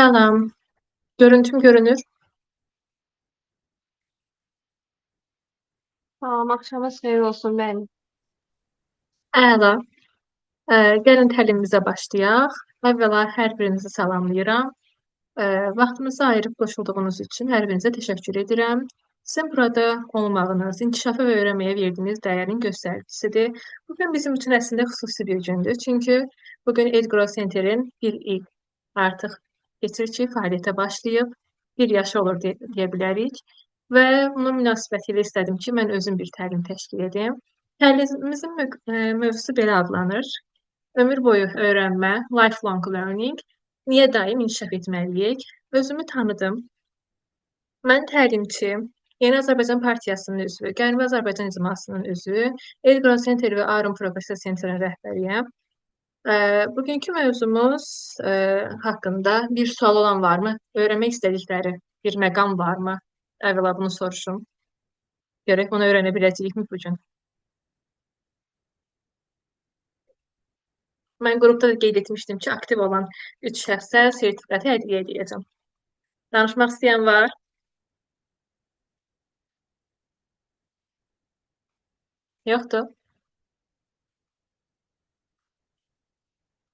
Selam. Görüntüm görünür. Tamam, akşamınız xeyir olsun ben. Əla. Gəlin təlimimizə başlayaq. Əvvəla hər birinizi salamlayıram. Vaxtınızı ayırıb qoşulduğunuz üçün hər birinizə təşəkkür edirəm. Sizin burada olmağınız, inkişafa və öyrənməyə verdiyiniz dəyərin göstəricisidir. Bugün bizim üçün əslində xüsusi bir gündür. Çünki bugün Edgrow Center'in bir il artıq keçir ki, fəaliyyətə başlayıb. Bir yaşı olur deyə bilərik. Və bunun münasibətilə istədim ki, mən özüm bir təlim təşkil edim. Təlimimizin mövzusu belə adlanır. Ömür boyu öyrənmə, lifelong learning. Niyə daim inkişaf etməliyik? Özümü tanıdım. Mən təlimçi, Yeni Azərbaycan Partiyasının üzvü, Qərbi Azərbaycan İcmasının üzvü, Edgrow Center və Arun Progressive Centerin rəhbəriyəm. Bugünkü mövzumuz haqqında bir sual olan varmı? Öyrənmək istədikləri bir məqam varmı? Əvvəla bunu soruşum. Görək onu öyrənə biləcəyikmi bu gün? Mən qrupda da qeyd etmişdim ki, aktiv olan 3 şəxsə sertifikatı hədiyyə edəcəm. Danışmaq istəyən var? Yoxdur.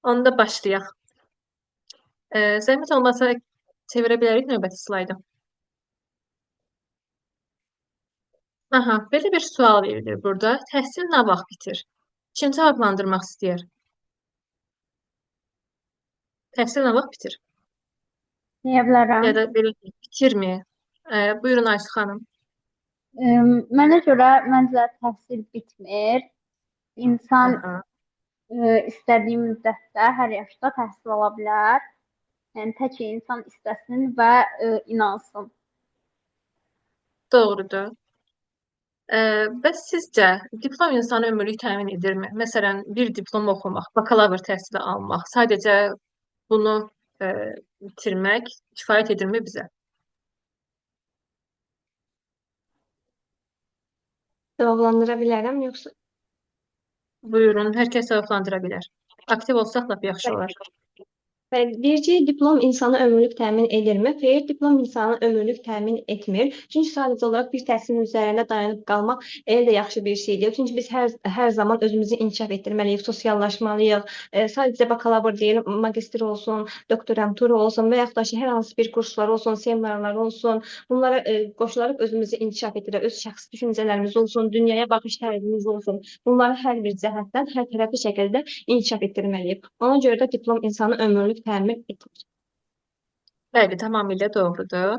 Onda başlayaq. Zəhmət olmasa çevirə bilərik növbəti slaydı. Aha, belə bir sual verilir burada. Təhsil nə vaxt bitir? Kim cavablandırmaq istəyir? Təhsil nə vaxt bitir? Deyə bilərəm. Ya da belə bitirmi? Buyurun Aysu xanım. Mənə görə məncə təhsil bitmir. İnsan Aha, istədiyi müddətdə hər yaşda təhsil ala bilər. Yəni tək ki insan istəsin və inansın. doğrudur. Bəs sizcə diplom insanı ömürlük təmin edirmi? Məsələn, bir diplom oxumaq, bakalavr təhsili almaq, sadəcə bunu e, bitirmək kifayət edirmi bizə? Cavablandıra bilərəm yoxsa? Buyurun, hər kəs cavablandıra bilər. Aktiv olsaq lap yaxşı olar. Bircə diplom insanı ömürlük təmin edirmi? Xeyr, diplom insanı ömürlük təmin etmir. Çünki sadəcə olaraq bir təhsilin üzərində dayanıb qalmaq elə də yaxşı bir şey deyil. Çünki biz hər zaman özümüzü inkişaf etdirməliyik, sosiallaşmalıyıq. Sadəcə bakalavr deyil, magistr olsun, doktorantura olsun və yaxud da ki, hər hansı bir kurslar olsun, seminarlar olsun. Bunlara qoşularaq özümüzü inkişaf etdirək, öz şəxsi düşüncələrimiz olsun, dünyaya baxış tərzimiz olsun. Bunları hər bir cəhətdən, hər tərəfli şəkildə inkişaf etdirməliyik. Ona görə də diplom insanı ömürlük təmin etmir. Bəli, tamamilə doğrudur.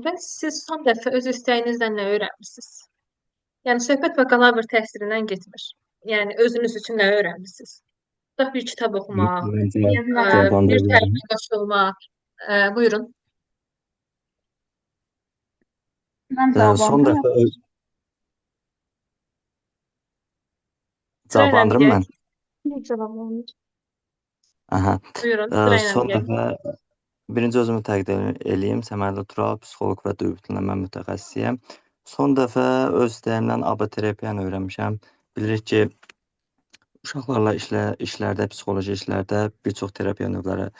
Bəs siz son dəfə öz istəyinizlə nə öyrənmisiniz? Yəni söhbət bakalavr təhsilindən getmir. Yəni özünüz üçün nə öyrənmisiniz? Tutaq bir kitab oxumaq, Deyə bir bilərəm. təlimə qoşulmaq. Buyurun. Mən Son cavablandırım. dəfə Sırayla cavablandırım deyək. mən. Ne cavablanır? Aha. Buyurun, sırayla Son deyək. dəfə birinci özümü təqdim eləyim. Səmərli Tural, psixoloq və duyğu mütəxəssisiyəm. Son dəfə öz istəyimdən abaterapiyanı öyrənmişəm. Bilirik ki, uşaqlarla işlərdə, psixoloji işlərdə bir çox terapiya növləri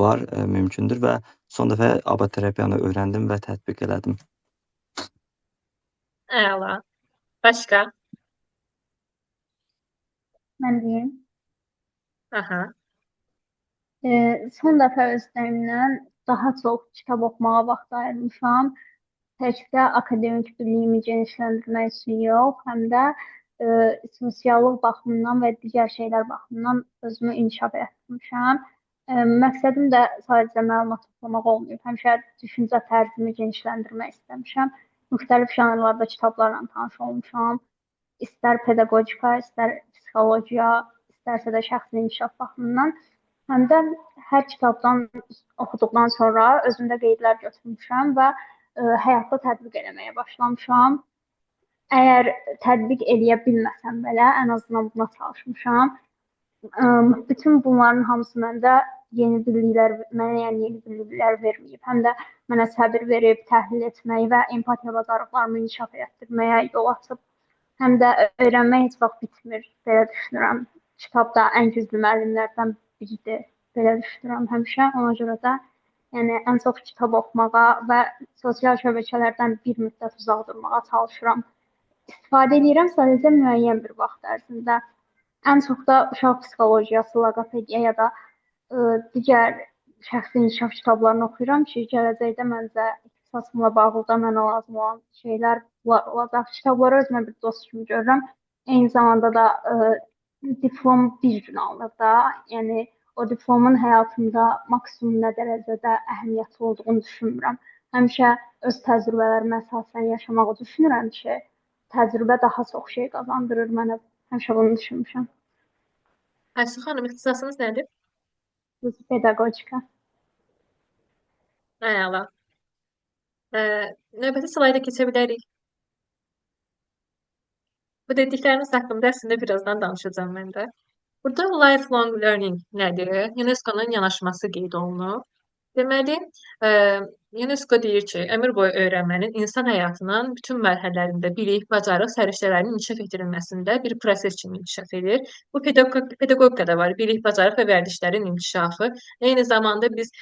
var, mümkündür və son dəfə abaterapiyanı öyrəndim və tətbiq elədim. Əla. Başqa? Mən deyim. Aha. Son dəfə öz istəyimdən daha çox kitab oxumağa vaxt ayırmışam. Təkcə akademik biliyimi genişləndirmək üçün yox, həm də sosiallıq baxımından və digər şeylər baxımından özümü inkişaf etdirmişəm. Məqsədim də sadəcə məlumat toplamaq olmayıb. Həmişə düşüncə tərzimi genişləndirmək istəmişəm. Müxtəlif janrlarda kitablarla tanış olmuşam. İstər pedaqogika, istər psixologiya, istərsə də şəxsi inkişaf baxımından. Həm də hər kitabdan oxuduqdan sonra özümdə qeydlər götürmüşəm və həyatda tətbiq eləməyə başlamışam. Əgər tətbiq eləyə bilməsəm belə, ən azından buna çalışmışam. Bütün bunların hamısı məndə mənə yəni yeni biliklər verməyib. Həm də mənə səbir verib, təhlil etməyi və empatiya bacarıqlarımı inkişaf etdirməyə yol açıb. Həm də öyrənmək heç vaxt bitmir, belə düşünürəm. Kitab da ən güclü müəllimlərdən biridir. belə düşünürəm həmişə. Ona görə də yəni ən çox kitab oxumağa və sosial şəbəkələrdən bir müddət uzaq durmağa çalışıram. İstifadə edirəm sadəcə müəyyən bir vaxt ərzində. Ən çox da uşaq psixologiyası, loqopediya ya da digər şəxsi inkişaf kitablarını oxuyuram ki, gələcəkdə məncə ixtisasımla bağlı da mənə lazım olan şeylər olacaq. Kitabları özümə bir dost kimi görürəm. Eyni zamanda da diplom bir gün alınır da. Yəni o diplomun həyatımda maksimum nə dərəcədə əhəmiyyətli olduğunu düşünmürəm. Həmişə öz təcrübələrimə əsasən yaşamağı düşünürəm ki, təcrübə daha çox şey qazandırır mənə. Həmişə bunu düşünmüşəm. Aysu xanım, ixtisasınız nədir? Pedaqogika. Əla. Növbəti slayda keçə bilərik. Bu dedikləriniz haqqında əslində birazdan danışacağım mən də. Burada lifelong learning nədir? UNESCO-nun yanaşması qeyd olunub. Deməli, UNESCO deyir ki, ömür boyu öyrənmənin insan həyatının bütün mərhələlərində bilik, bacarıq, səriştələrinin inkişaf etdirilməsində bir proses kimi inkişaf edir. Bu pedaqogikada var, bilik, bacarıq və vərdişlərin inkişafı. Eyni zamanda biz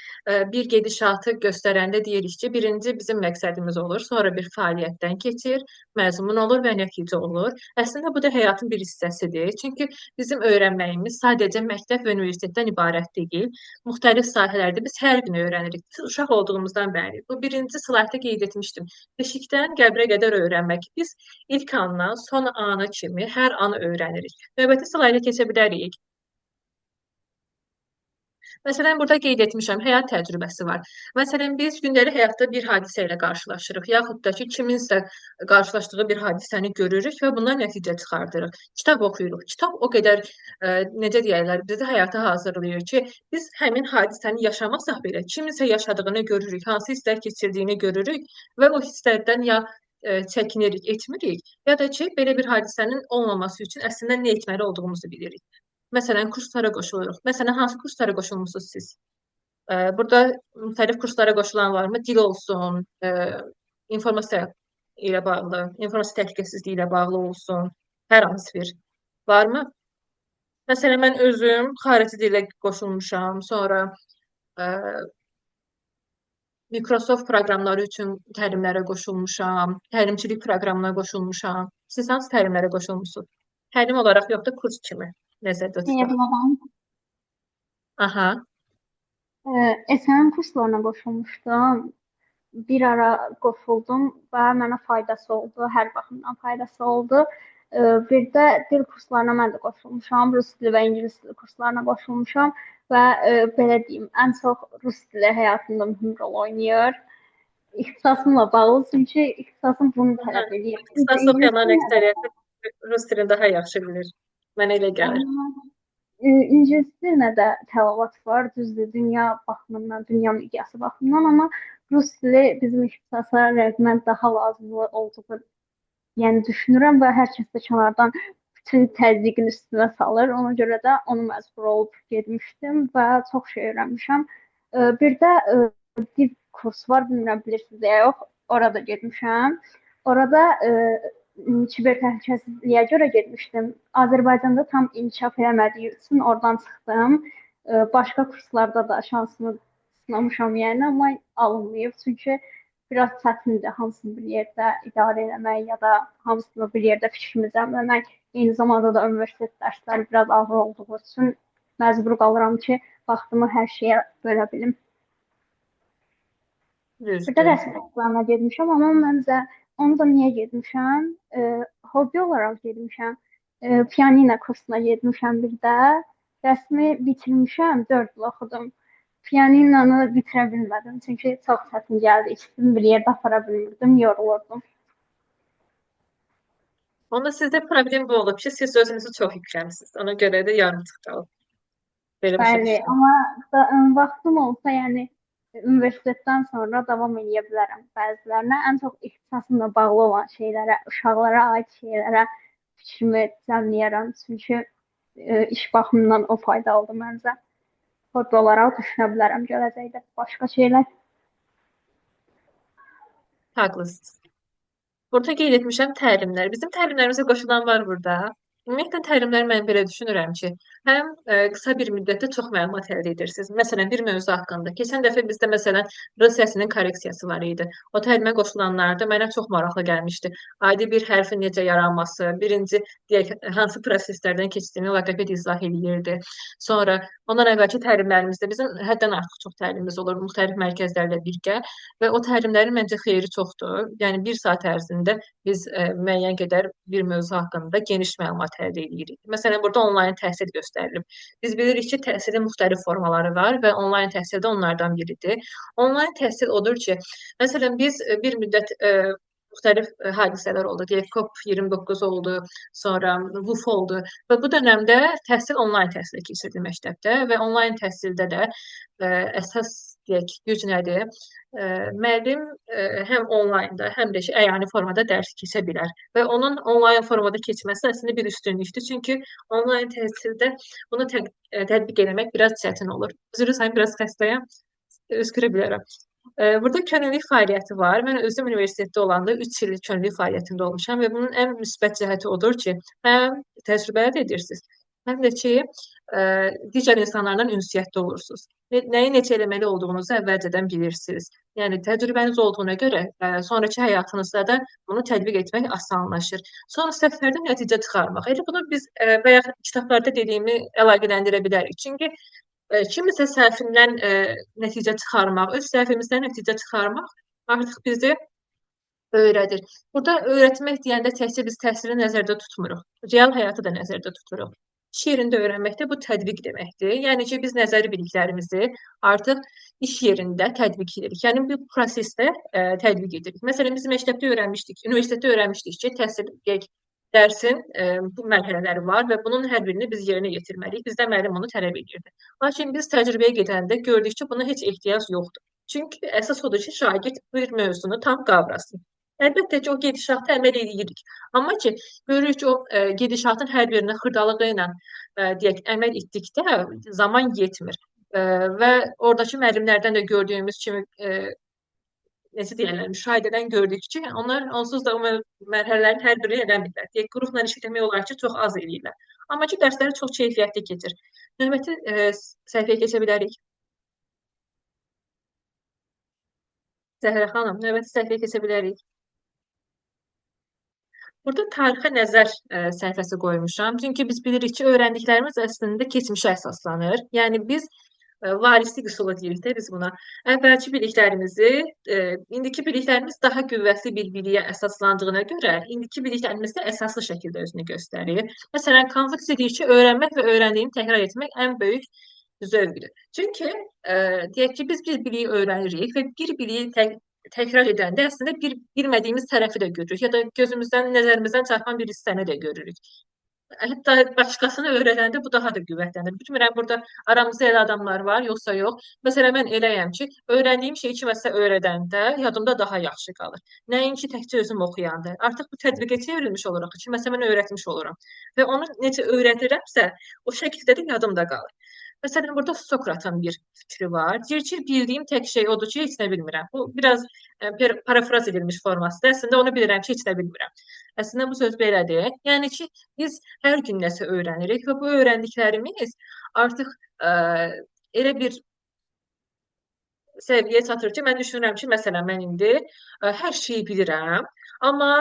bir gedişatı göstərəndə deyirik ki, birinci bizim məqsədimiz olur, sonra bir fəaliyyətdən keçir, məzmun olur və nəticə olur. Əslində bu da həyatın bir hissəsidir. Çünki bizim öyrənməyimiz sadəcə məktəb və universitetdən ibarət deyil. Müxtəlif sahələrdə biz hər gün öyrənirik. Biz uşaq olduğumuzdan bəri. Bu birinci slaytda qeyd etmişdim. Beşikdən qəbrə qədər öyrənmək. Biz ilk andan son ana kimi hər anı öyrənirik. Növbəti slayda keçə bilərik. Məsələn, burada qeyd etmişəm, həyat təcrübəsi var. Məsələn, biz gündəlik həyatda bir hadisə ilə qarşılaşırıq, yaxud da ki, kiminsə qarşılaşdığı bir hadisəni görürük və bundan nəticə çıxardırıq. Kitab oxuyuruq. Kitab o qədər, necə deyərlər, bizi həyata hazırlayır ki, biz həmin hadisəni yaşamasaq belə, kiminsə yaşadığını görürük, hansı hisslər keçirdiyini görürük və o hisslərdən ya çəkinirik, etmirik, ya da ki, belə bir hadisənin olmaması üçün əslində nə etməli olduğumuzu bilirik. Məsələn, kurslara qoşuluruq. Məsələn, hansı kurslara qoşulmusunuz siz? Burada müxtəlif kurslara qoşulan varmı? Dil olsun, informasiya ilə bağlı, informasiya təhlükəsizliyi ilə bağlı olsun, hər hansı bir varmı? Məsələn, mən özüm xarici dilə qoşulmuşam, sonra Microsoft proqramları üçün təlimlərə qoşulmuşam, təlimçilik proqramına qoşulmuşam. Siz hansı təlimlərə qoşulmusunuz? Təlim olaraq yox da kurs kimi nəzərdə tutaq. Eyvallah. Aha. SMM kurslarına qoşulmuşdum. Bir ara qoşuldum və mənə faydası oldu, hər baxımdan faydası oldu. Bir də dil kurslarına mən də qoşulmuşam, rus dili və ingilis dili kurslarına qoşulmuşam və belə deyim, ən çox rus dili həyatımda mühüm rol oynayır. İxtisasımla bağlı, çünki ixtisasım bunu tələb edir. İxtisas oxuyanların əksəriyyəti rus dilini daha yaxşı bilir. Mənə elə gəlir. İngilis dilinə də tələbat var, düzdür, dünya baxımından, dünya miqyası baxımından, amma rus dili bizim ixtisasa rəğmən daha lazımlı olduğu yəni düşünürəm və hər kəs də kənardan bütün təzyiqin üstünə salır. Ona görə də onu məcbur olub getmişdim və çox şey öyrənmişəm. Bir də dil kursu var, bilmirəm bilirsiniz ya yox, orada getmişəm. Orada kiber təhlükəsizliyə görə getmişdim. Azərbaycanda tam inkişaf eləmədiyi üçün oradan çıxdım. Başqa kurslarda da şansımı sınamışam yəni, amma alınmayıb. Çünki biraz çətindir hamısını bir yerdə idarə eləmək ya da hamısını bir yerdə fikrimi cəmləmək. Eyni zamanda da universitet dərsləri biraz ağır olduğu üçün məcbur qalıram ki, vaxtımı hər şeyə bölə bilim. Bir də rəsm kurslarına getmişəm, amma məncə onu da niyə getmişəm? Hobi olaraq getmişəm. Pianino kursuna getmişəm bir də. Rəsmi bitirmişəm, 4 il oxudum. Pianinonu bitirə bilmədim, çünki çox çətin gəldi. İkisini bir yerdə apara bilmirdim, yorulurdum. Onda sizdə problem bu olub ki, siz özünüzü çox yükləmisiniz. Ona görə də yarımçıq qalıb. Bəli, amma vaxtım olsa, yəni universitetdən sonra davam edə bilərəm bəzilərinə. Ən çox ixtisasımla bağlı olan şeylərə, uşaqlara aid şeylərə fikrimi cəmləyərəm. Çünki iş baxımından o faydalıdır məncə. Hobi olaraq düşünə bilərəm gələcəkdə başqa şeylər. Haqlısınız. Burada qeyd etmişəm təlimlər. Bizim təlimlərimizə qoşulan var burada. Ümumiyyətlə təlimlər mən belə düşünürəm ki, həm qısa bir müddətdə çox məlumat əldə edirsiniz. Məsələn, bir mövzu haqqında. Keçən dəfə bizdə məsələn r səsinin korreksiyası var idi. O təlimə qoşulanlarda mənə çox maraqlı gəlmişdi. Adi bir hərfin necə yaranması, birinci deyək hansı proseslərdən keçdiyini loqoped izah eləyirdi. Sonra ondan əvvəlki təlimlərimizdə bizim həddən artıq çox təlimimiz olur müxtəlif mərkəzlərlə birgə və o təlimlərin məncə xeyri çoxdur. Yəni 1 saat ərzində biz müəyyən qədər bir mövzu haqqında geniş məlumat əldə edirik. Məsələn, burada onlayn təhsil göstərilib. Biz bilirik ki, təhsilin müxtəlif formaları var və onlayn təhsil də onlardan biridir. Onlayn təhsil odur ki, məsələn, biz bir müddət müxtəlif hadisələr oldu. Deyək, COP29 oldu, sonra WUF oldu və bu dönəmdə təhsil onlayn təhsilə keçirildi məktəbdə və onlayn təhsildə də əsas deyək güc nədir? Müəllim həm onlaynda, həm də ki, əyani formada dərs keçə bilər və onun onlayn formada keçməsi əslində bir üstünlükdür. Çünki onlayn təhsildə bunu tətbiq etmək biraz çətin olur. Üzr istəyirəm, biraz xəstəyəm, öskürə bilərəm. Burada könüllülük fəaliyyəti var. Mən özüm universitetdə olanda 3 il könüllülük fəaliyyətində olmuşam və bunun ən müsbət cəhəti odur ki, həm təcrübə əldə edirsiniz, həm də ki, digər insanlarla ünsiyyətdə olursunuz. Nəyi necə eləməli olduğunuzu əvvəlcədən bilirsiniz. Yəni təcrübəniz olduğuna görə sonrakı həyatınızda da bunu tətbiq etmək asanlaşır. Sonra səhvlərdən nəticə çıxarmaq. Elə bunu biz bayaq kitablarda dediyimi əlaqələndirə bilərik. Çünki kimisə səhvindən nəticə çıxarmaq, öz səhvimizdən nəticə çıxarmaq artıq bizi öyrədir. Burada öyrətmək deyəndə təkcə biz təhsili nəzərdə tutmuruq. Real həyatı da nəzərdə tuturuq. İş yerində öyrənməkdə bu tətbiq deməkdir. Yəni ki, biz nəzəri biliklərimizi artıq iş yerində tətbiq edirik. Yəni bu prosesdə tətbiq edirik. Məsələn, biz məktəbdə öyrənmişdik, universitetdə öyrənmişdik ki, təhsil dərsin bu mərhələləri var və bunun hər birini biz yerinə yetirməliyik. Bizdən müəllim onu tələb edirdi. Lakin biz təcrübəyə gedəndə gördük ki, buna heç ehtiyac yoxdur. Çünki əsas odur ki, şagird bir mövzunu tam qavrasın. Əlbəttə ki, o gedişata əməl edirik. Amma ki, görürük ki, o gedişatın hər birinə xırdalığı ilə deyək, əməl etdikdə zaman yetmir. Və oradakı müəllimlərdən də gördüyümüz kimi necə deyirlər, müşahidədən gördük ki, onlar onsuz da o mərhələlərin hər birini eləmirlər. Deyək, qrupla iş etmək olar ki, çox az eləyirlər. Amma ki, dərsləri çox keyfiyyətli keçir. Növbəti səhifəyə keçə bilərik. Zəhrə xanım, növbəti səhifəyə keçə bilərik. Burada tarixə nəzər səhifəsi qoymuşam. Çünki biz bilirik ki, öyrəndiklərimiz əslində keçmişə əsaslanır. Yəni biz varislik üsulu deyirik də biz buna. Əvvəlki biliklərimizi, indiki biliklərimiz daha qüvvətli bir biliyə əsaslandığına görə, indiki biliklərimiz də əsaslı şəkildə özünü göstərir. Məsələn, Konfutsiy deyir ki, öyrənmək və öyrəndiyini təkrar etmək ən böyük zövqdür. Çünki deyək ki, biz bir biliyi öyrənirik və bir biliyi təkrar edəndə əslində bir bilmədiyimiz tərəfi də görürük ya da gözümüzdən, nəzərimizdən çarpan bir hissəni də görürük. Hətta başqasını öyrənəndə bu daha da qüvvətlənir. Bilmirəm, burada aramızda elə adamlar var, yoxsa yox. Məsələn, mən eləyəm ki, öyrəndiyim şeyi kiməsə öyrədəndə yadımda daha yaxşı qalır. Nəinki təkcə özüm oxuyanda. Artıq bu tətbiqə çevrilmiş oluruq. Kiməsə mən öyrətmiş oluram. Və onu necə öyrədirəmsə, o şəkildə də yadımda qalır. Məsələn, burada Sokratın bir fikri var. Deyir ki, bildiyim tək şey odur ki, heç nə bilmirəm. Bu biraz parafraz edilmiş formasıdır. Əslində onu bilirəm ki, heç nə bilmirəm. Əslində bu söz belədir. Yəni ki, biz hər gün nəsə öyrənirik və bu öyrəndiklərimiz artıq elə bir səviyyəyə çatır ki, mən düşünürəm ki, məsələn, mən indi hər şeyi bilirəm, amma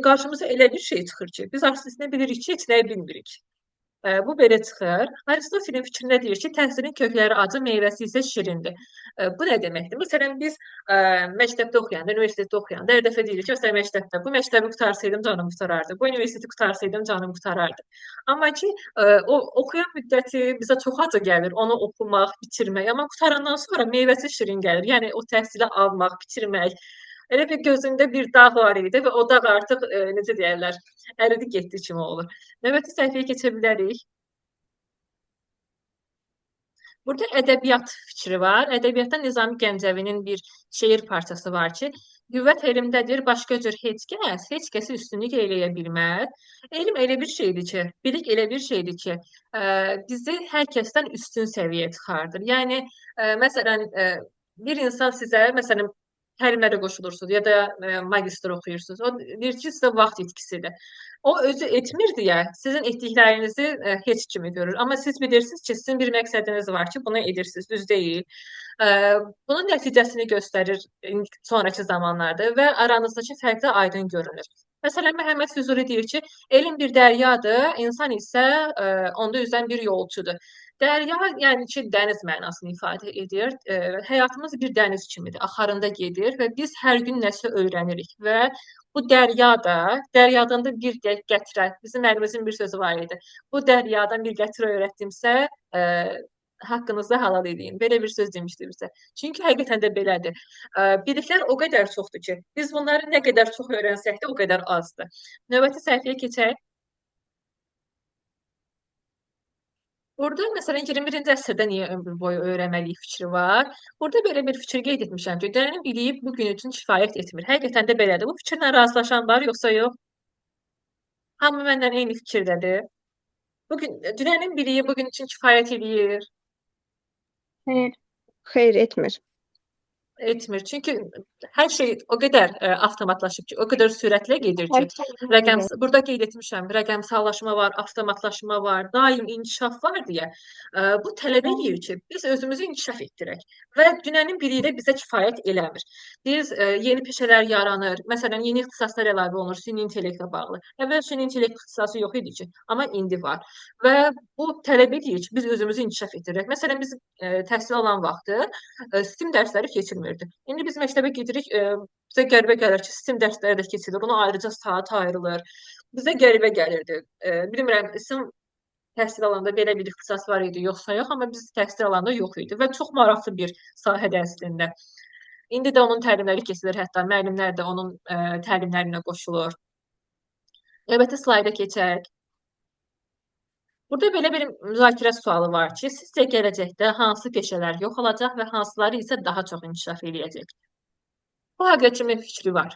qarşımıza elə bir şey çıxır ki, biz aslında bilirik ki, heç nəyi bilmirik. Bu belə çıxır. Aristotelin fikrində deyir ki, təhsilin kökləri acı, meyvəsi isə şirindir. Bu nə deməkdir? Məsələn, biz məktəbdə oxuyanda, universitetdə oxuyanda hər dəfə deyirik ki, məsələn, məktəbdə bu məktəbi qutarsaydım canım qurtarardı, bu universiteti qutarsaydım canım qurtarardı. Amma ki, o oxuyan müddəti bizə çox acı gəlir, onu oxumaq, bitirmək. Amma qutarandan sonra meyvəsi şirin gəlir. Yəni o təhsili almaq, bitirmək. Elə bir gözündə bir dağ var idi və o dağ artıq necə deyirlər, əridi getdi kimi olur. Növbəti səhifəyə keçə bilərik. Burada ədəbiyyat fikri var. Ədəbiyyatda Nizami Gəncəvinin bir şeir parçası var ki, qüvvət elmdədir, başqa cür heç kəsi üstünlük eləyə bilməz. Elm elə bir şeydir ki, bilik elə bir şeydir ki, bizi hər kəsdən üstün səviyyəyə çıxardır. Yəni, məsələn, bir insan sizə, məsələn, təlimlərə qoşulursunuz ya da magistr oxuyursunuz. O deyir ki, sizə vaxt itkisidir. O özü etmir deyə sizin etdiklərinizi heç kimi görür. Amma siz bilirsiniz ki, sizin bir məqsədiniz var ki, bunu edirsiniz, düz deyil. E, Bunun nəticəsini göstərir sonrakı zamanlarda və aranızdakı fərq də aydın görünür. Məsələn, Məhəmməd Füzuli deyir ki, elm bir dəryadır, insan isə onda üzən bir yolçudur. Dərya, yəni ki, dəniz mənasını ifadə edir. Həyatımız bir dəniz kimidir, axarında gedir və biz hər gün nəsə öyrənirik və bu dəryadan da bir gətirə, bizim əlimizin bir sözü var idi. Bu dəryadan bir gətirə öyrətdimsə, haqqınızda halal edin. Belə bir söz demişdi bizə. Çünki həqiqətən də belədir. Biliklər o qədər çoxdur ki, biz bunları nə qədər çox öyrənsək də o qədər azdır. Növbəti səhifəyə keçək. Burada məsələn 21-ci əsrdə niyə ömür boyu öyrənməlik fikri var? Burada belə bir fikir qeyd etmişəm ki, dünənin biliyi bu gün üçün kifayət etmir. Həqiqətən də belədir. Bu fikirlə razılaşan var, yoxsa yox? Hamı məndən eyni fikirdədir. Dünənin biliyi bu gün üçün kifayət edir. Xeyr. Xeyr etmir. Etmir. Çünki hər şey o qədər avtomatlaşıb ki, o qədər sürətlə gedir ki, burada qeyd etmişəm, rəqəmsallaşma var, avtomatlaşma var, daim inkişaf var deyə bu tələb edir ki, biz özümüzü inkişaf etdirək və dünənin biliyi də bizə kifayət eləmir. Biz yeni peşələr yaranır, məsələn, yeni ixtisaslar əlavə olunur süni intellektlə bağlı. Əvvəl süni intellekt ixtisası yox idi ki, amma indi var və bu tələb edir ki, biz özümüzü inkişaf etdirək. Məsələn, biz təhsil alan vaxtı STEM dərsləri keçilmirdi. İndi biz məktəbə gedirik, bizə qəribə gəlir ki, STEM dərsləri də keçilir, ona ayrıca saat ayrılır. Bizə qəribə gəlirdi. Bilmirəm, STEM təhsil alanda belə bir ixtisas var idi, yoxsa yox, amma biz təhsil alanda yox idi və çox maraqlı bir sahədə əslində. İndi də onun təlimləri keçilir, hətta müəllimlər də onun təlimlərinə qoşulur. Növbəti slayda keçək. Burada belə bir müzakirə sualı var ki, sizcə gələcəkdə hansı peşələr yox olacaq və hansıları isə daha çox inkişaf edəcək? Bu haqqda kimin fikri var?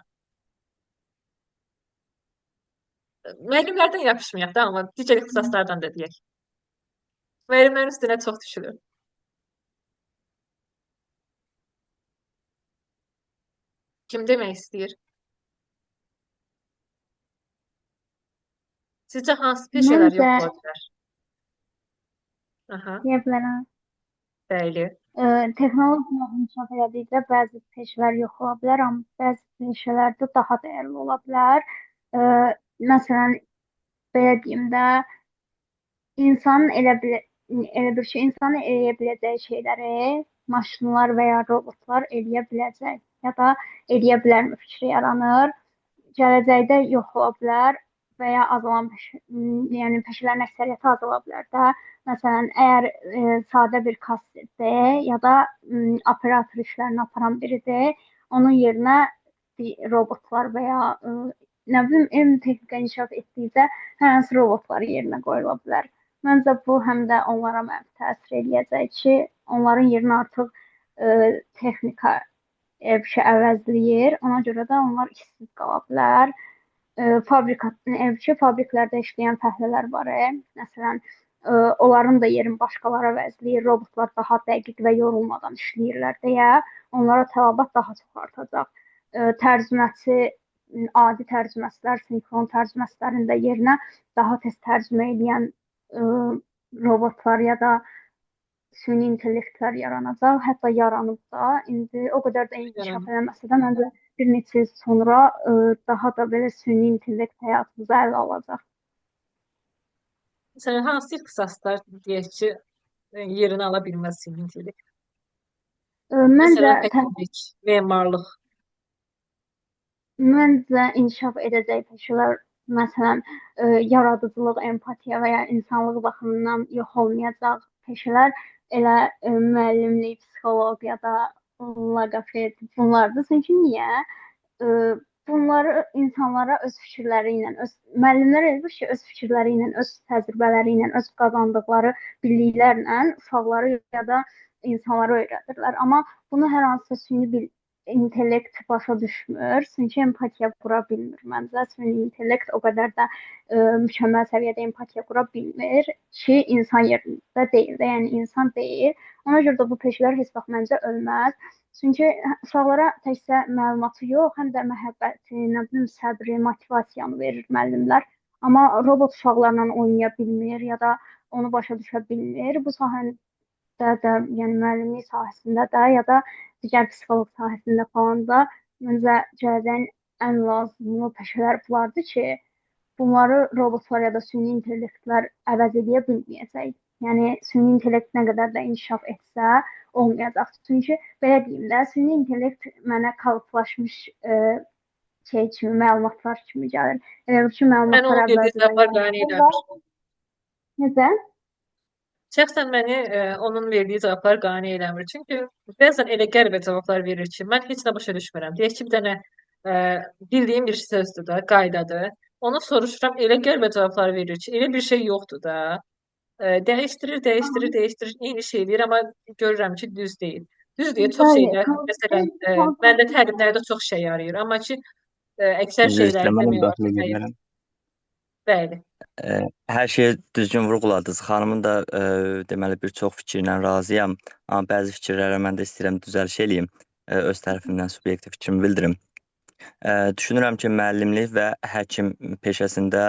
Müəllimlərdən yapışmayaq da, amma digər ixtisaslardan da deyək. Müəllimlərin üstünə çox düşülür. Kim demək istəyir? Sizcə hansı peşələr yox Məncə- ola bilər? Aha, Deyə bilərəm. bəli. Texnologiya inkişaf elədikcə bəzi peşələr yox ola bilər, amma bəzi peşələr də daha dəyərli ola bilər. Məsələn, belə deyim də, insanın elə bir şey, insanın eləyə biləcəyi şeyləri maşınlar və ya robotlar eləyə biləcək ya da eləyə bilərmi fikri yaranır. Gələcəkdə yox ola bilər və ya azalan yəni peşələrin əksəriyyəti azala bilər də. Məsələn, əgər sadə bir kassirdir ya da operator işlərini aparan biridir, onun yerinə robotlar və ya nə bilim elm texnika inkişaf etdikcə hər hansı robotlar yerinə qoyula bilər. Məncə bu həm də onlara mənfi təsir eləyəcək ki, onların yerinə artıq texnika bir şey əvəzləyir. Ona görə də onlar işsiz qala bilər. Fabriklərdə işləyən fəhlələr var. Məsələn, onların da yerini başqaları əvəzləyir. Robotlar daha dəqiq və yorulmadan işləyirlər deyə onlara tələbat daha çox artacaq. Tərcüməçi, adi tərcüməçilər, sinxron tərcüməçilərin də yerinə daha tez tərcümə edən robotlar ya da süni intellektlər yaranacaq. Hətta yaranıb da indi o qədər də inkişaf eləməsə də məncə bir neçə il sonra daha da belə süni intellekt həyatımıza ələ alacaq. Məsələn, hansı ixtisaslar deyək ki, yerini ala bilməz süni intellekt? Məncə həkimlik, memarlıq. Məncə inkişaf edəcək peşələr, məsələn, yaradıcılıq, empatiya və ya insanlıq baxımından yox olmayacaq peşələr elə müəllimlik, psixoloq ya da loqoped bunlardır. Çünki niyə? Bunları insanlara öz fikirləri ilə, müəllimlər elə bir ki, öz fikirləri ilə, öz təcrübələri ilə, öz qazandıqları biliklərlə uşaqları ya da insanları öyrədirlər. Amma bunu hər hansısa süni intellekt başa düşmür. Çünki empatiya qura bilmir. Məncə süni intellekt o qədər də mükəmməl səviyyədə empatiya qura bilmir ki, insan yerində deyil də, yəni insan deyil. Ona görə də bu peşələr heç vaxt məncə ölməz. Çünki uşaqlara təkcə məlumatı yox, həm də məhəbbəti, nə bilim, səbri, motivasiyanı verir müəllimlər. Amma robot uşaqlarla oynaya bilmir ya da onu başa düşə bilmir. Bu sahədə də, yəni müəllimlik sahəsində də ya da digər psixoloq sahəsində falan da məncə gələcəyin ən lazımlı peşələr bunlardır ki, bunları robotlar ya da süni intellektlər əvəz edə bilməyəcək. Yəni süni intellekt nə qədər də inkişaf etsə, olmayacaq. Çünki belə deyim də, süni intellekt mənə kalıplaşmış şey kimi, məlumatlar kimi gəlir. Elə bil ki, Mən məlumatlar onun verdiyi əvvəlcədən cavablar qane yazılır və eləmir. necə? Şəxsən məni onun verdiyi cavablar qane eləmir. Çünki bəzən elə qəribə cavablar verir ki, mən heç nə başa düşmürəm. Deyək ki, bir dənə bildiyim bir sözdür də, qaydadır. Onu soruşuram, elə qəribə cavablar verir ki, elə bir şey yoxdur da. Dəyişdirir, eyni şey eləyir, amma görürəm ki, düz deyil. Düz deyil, çox Bəli, şeylər, məsələn, məndə təlimlərdə çox şey yarayır, amma ki, əksər Üzr istəyirəm, şeylərdə mən demək olar müdaxilə ki, edə xeyr. bilərəm. Bəli. Hər şeyi düzgün vurğuladınız. Xanımın da deməli bir çox fikrinlə razıyam. Amma bəzi fikirlərə mən də istəyirəm düzəliş eləyim. Öz tərəfimdən subyektiv fikrimi bildirim. Düşünürəm ki, müəllimlik və həkim peşəsində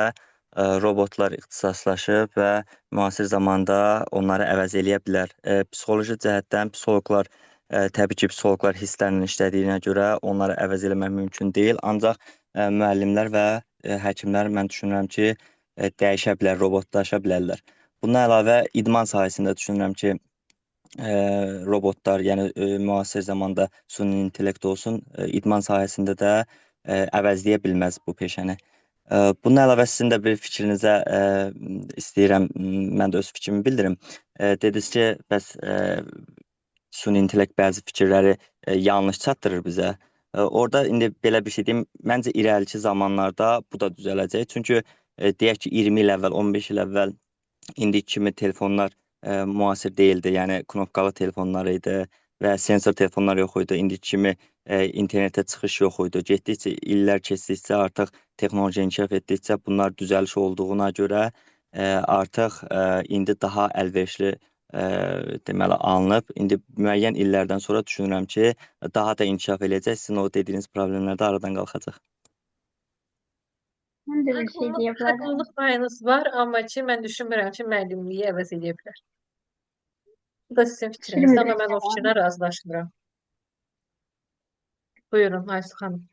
robotlar ixtisaslaşıb və müasir zamanda onları əvəz eləyə bilər. Psixoloji cəhətdən psixoloqlar təbii ki, psixoloqlar hisslərlə işlədiyinə görə onları əvəz eləmək mümkün deyil. Ancaq müəllimlər və həkimlər mən düşünürəm ki, dəyişə bilər, robotlaşa bilərlər. Bundan əlavə idman sahəsində düşünürəm ki, robotlar, yəni müasir zamanda süni intellekt olsun, idman sahəsində də əvəzləyə bilməz bu peşəni. Bundan əlavə sizin də bir fikrinizə istəyirəm, mən də öz fikrimi bildirim. Dediniz ki, bəs süni intellekt bəzi fikirləri yanlış çatdırır bizə. Orada indi belə bir şey deyim, məncə irəliki zamanlarda bu da düzələcək. Çünki deyək ki, 20 il əvvəl, 15 il əvvəl indiki kimi telefonlar müasir deyildi. Yəni knopkalı telefonlar idi və sensor telefonlar yox idi. İndiki kimi internetə çıxış yox idi. Getdikcə illər keçdikcə artıq texnologiya inkişaf etdikcə bunlar düzəliş olduğuna görə artıq indi daha əlverişli deməli alınıb. İndi müəyyən illərdən sonra düşünürəm ki, daha da inkişaf eləyəcək. Sizin o dediyiniz problemlər də aradan qalxacaq. Mən də bir şey deyə bilərəm. Haqlılıq payınız var, amma ki, mən düşünmürəm ki, müəllimliyi əvəz edə bilər. Bu da sizin fikriniz, Fikrimi amma mən o bildirəm. fikrinə razılaşmıram. Buyurun, Aysu xanım.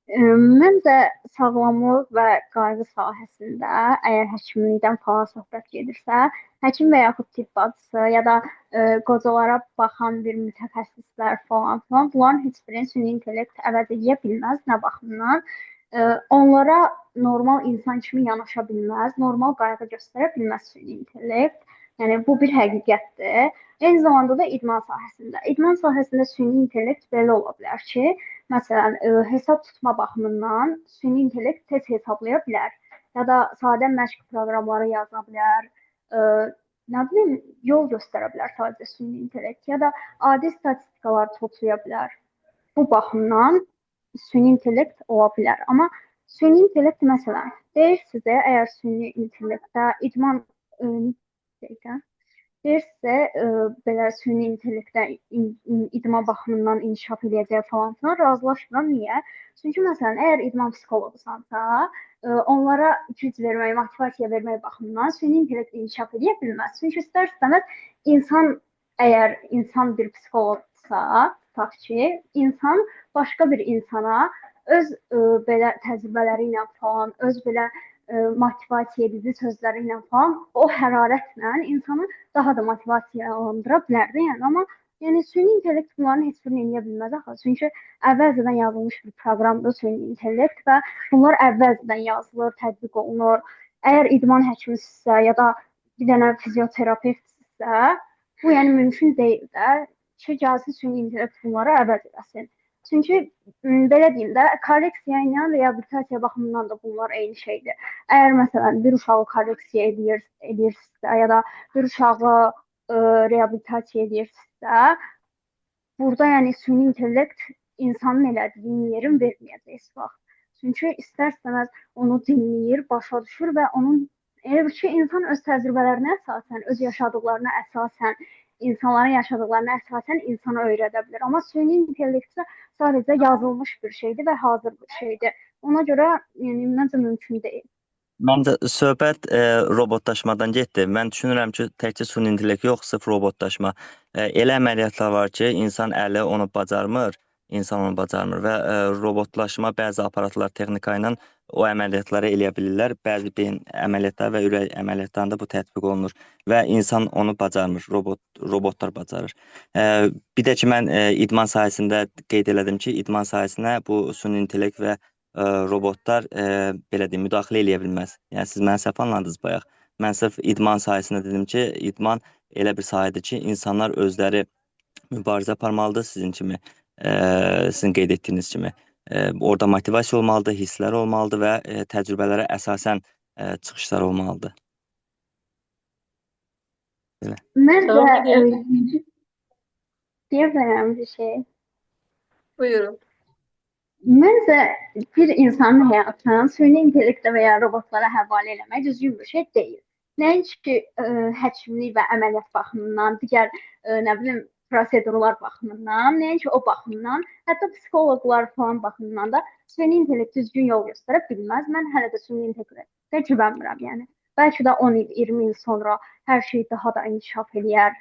Məncə sağlamlıq və qayğı sahəsində əgər həkimlikdən falan söhbət gedirsə, həkim və yaxud tibb bacısı ya da qocalara baxan bir mütəxəssislər falan filan bunların heç birini süni intellekt əvəz edə bilməz. Nə baxımdan? Onlara normal insan kimi yanaşa bilməz, normal qayğı göstərə bilməz süni intellekt. Yəni bu bir həqiqətdir. Eyni zamanda da idman sahəsində. İdman sahəsində süni intellekt belə ola bilər ki, məsələn, hesab tutma baxımından süni intellekt tez hesablaya bilər. Ya da sadə məşq proqramları yaza bilər. Nə bilim, yol göstərə bilər sadəcə süni intellekt ya da adi statistikalar toplaya bilər. Bu baxımdan süni intellekt ola bilər. Amma süni intellekt məsələn, deyirsiz əgər süni intellektdə idman dəqiqə deyirsə, belə süni intellektdə idman baxımından inkişaf eləyəcək falan filan razılaşmıram. Niyə? Çünki məsələn, əgər idman psixoloqusansa, onlara güc vermək, motivasiya vermək baxımından süni intellekt inkişaf edə bilməz. Çünki istər-istəməz insan əgər insan bir psixoloqsa, tutaq ki, insan başqa bir insana öz belə təcrübələri ilə falan, öz belə motivasiya edici sözləri ilə falan o hərarətlə insanı daha da motivasiyalandıra bilərdi. Yəni amma yəni süni intellekt bunların heç birini edə bilməz axı. Çünki əvvəlcədən yazılmış bir proqramdır süni intellekt və bunlar əvvəlcədən yazılır, tətbiq olunur. Əgər idman həkimisinizsə ya da bir dənə fizioterapevtsə, bu yəni mümkün deyil də ki, gəlsin süni intellekt bunları əvəz eləsin. Çünki belə deyim də, korreksiya ilə reabilitasiya baxımından da bunlar eyni şeydir. Əgər məsələn bir uşağı korreksiya edirsinizsə ya da bir uşağı reabilitasiya edirsinizsə, burada yəni süni intellekt insanın elədiyini yerin verməyəcək heç vaxt. Çünki istər-istəməz onu dinləyir, başa düşür və onun elə bir ki, insan öz təcrübələrinə əsasən, öz yaşadıklarına əsasən, insanların yaşadıklarına əsasən insana öyrədə bilər. Amma süni intellekt sadəcə yazılmış bir şeydir və hazır bir şeydir. Ona görə yəni məncə mümkün deyil. Məncə söhbət robotlaşmadan getdi. Mən düşünürəm ki, təkcə süni intellekt yox, sırf robotlaşma. Elə əməliyyatlar var ki, insan əli onu bacarmır, insan onu bacarmır və robotlaşma bəzi aparatlar, texnika ilə o əməliyyatları eləyə bilirlər. Bəzi beyin əməliyyatları və ürək əməliyyatlarında bu tətbiq olunur və insan onu bacarmır, robotlar bacarır. Bir də ki, mən idman sahəsində qeyd elədim ki, idman sahəsinə bu süni intellekt və robotlar belə deyim, müdaxilə eləyə bilməz. Yəni siz məni səhv anladınız bayaq. Mən sırf idman sahəsində dedim ki, idman elə bir sahədir ki, insanlar özləri mübarizə aparmalıdır sizin kimi, sizin qeyd etdiyiniz kimi. Orada motivasiya olmalıdır, hisslər olmalıdır və təcrübələrə əsasən çıxışlar olmalıdır. Belə. Məncə Davam edelim. deyə bilərəm bir şey. Buyurun. Məncə bir insanın həyatını süni intellektə və ya robotlara həvalə eləmək düzgün bir şey deyil. Nəinki həkimlik və əməliyyat baxımından, digər nə bilim prosedurlar baxımından, nəinki o baxımdan, hətta psixoloqlar falan baxımından da süni intellekt düzgün yol göstərə bilməz. Mən hələ də süni intellektə güvənmirəm, yəni. Bəlkə də 10 il, 20 il sonra hər şey daha da inkişaf eləyər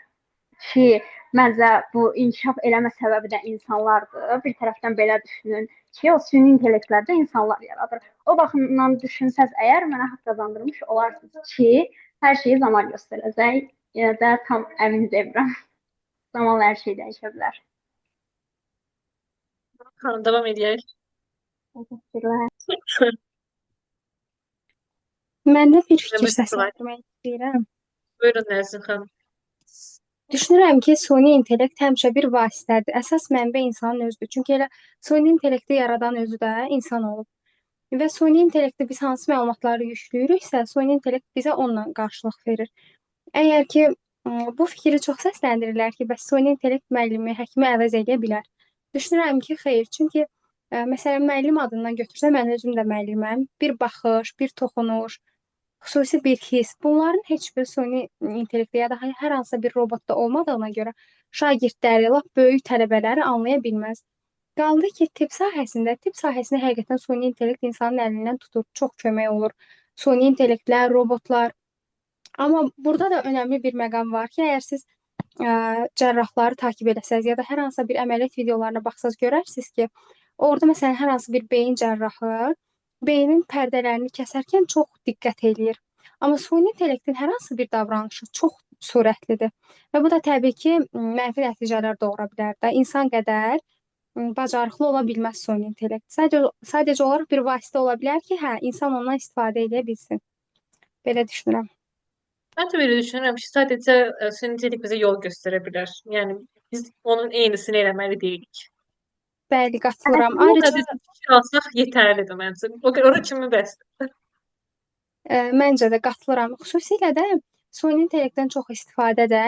ki, məncə bu inkişaf eləmə səbəbi də insanlardır. Bir tərəfdən belə düşünün ki, o süni intellektlərdə insanlar yaradır. O baxımdan düşünsəz əgər mənə haqq qazandırmış olarsınız ki, hər şeyi zaman göstərəcək. Ya da tam əmin deyiləm. Zamanla hər şey dəyişə bilər. Xanım, davam edək. Təşəkkürlər. Mən də bir fikir Buyurun, səsləndirmək istəyirəm. Buyurun Nəzrin xanım. Düşünürəm ki, süni intellekt həmişə bir vasitədir. Əsas mənbə insanın özüdür. Çünki elə süni intellekti yaradan özü də insan olub. Və süni intellektə biz hansı məlumatları yükləyiriksə, süni intellekt bizə onunla qarşılıq verir. Əgər ki, bu fikri çox səsləndirirlər ki, bəs süni intellekt müəllimi, həkimi əvəz edə bilər. Düşünürəm ki, xeyr. Çünki məsələn, müəllim adından götürsə, mən özüm də müəlliməm. Bir baxış, bir toxunuş, xüsusi bir hiss. Bunların heç bir süni intellektdə ya da hər hansısa bir robotda olmadığına görə şagirdləri, lap böyük tələbələri anlaya bilməz. Qaldı ki, tibb sahəsində həqiqətən süni intellekt insanın əlindən tutur, çox kömək olur. Süni intellektlər, robotlar. Amma burada da önəmli bir məqam var ki, əgər siz cərrahları takib eləsəz ya da hər hansısa bir əməliyyat videolarına baxsaz görərsiniz ki, orada məsələn hər hansı bir beyin cərrahı beynin pərdələrini kəsərkən çox diqqət eləyir. Amma süni intellektin hər hansı bir davranışı çox sürətlidir. Və bu da təbii ki, mənfi nəticələr doğura bilər də. İnsan qədər bacarıqlı ola bilməz süni intellekt. Sadəcə olaraq bir vasitə ola bilər ki, hə, insan ondan istifadə edə bilsin. Belə düşünürəm. Mən də belə düşünürəm ki, sadəcə süni intellekt bizə yol göstərə bilər. Yəni biz onun eynisini eləməli deyilik. Bəli, qatılıram. Bu Ayrıca qədər fikir alsaq yetərlidir məncə. Ora kimi bəsdir. məncə də qatılıram. Xüsusilə də süni intellektdən çox istifadə də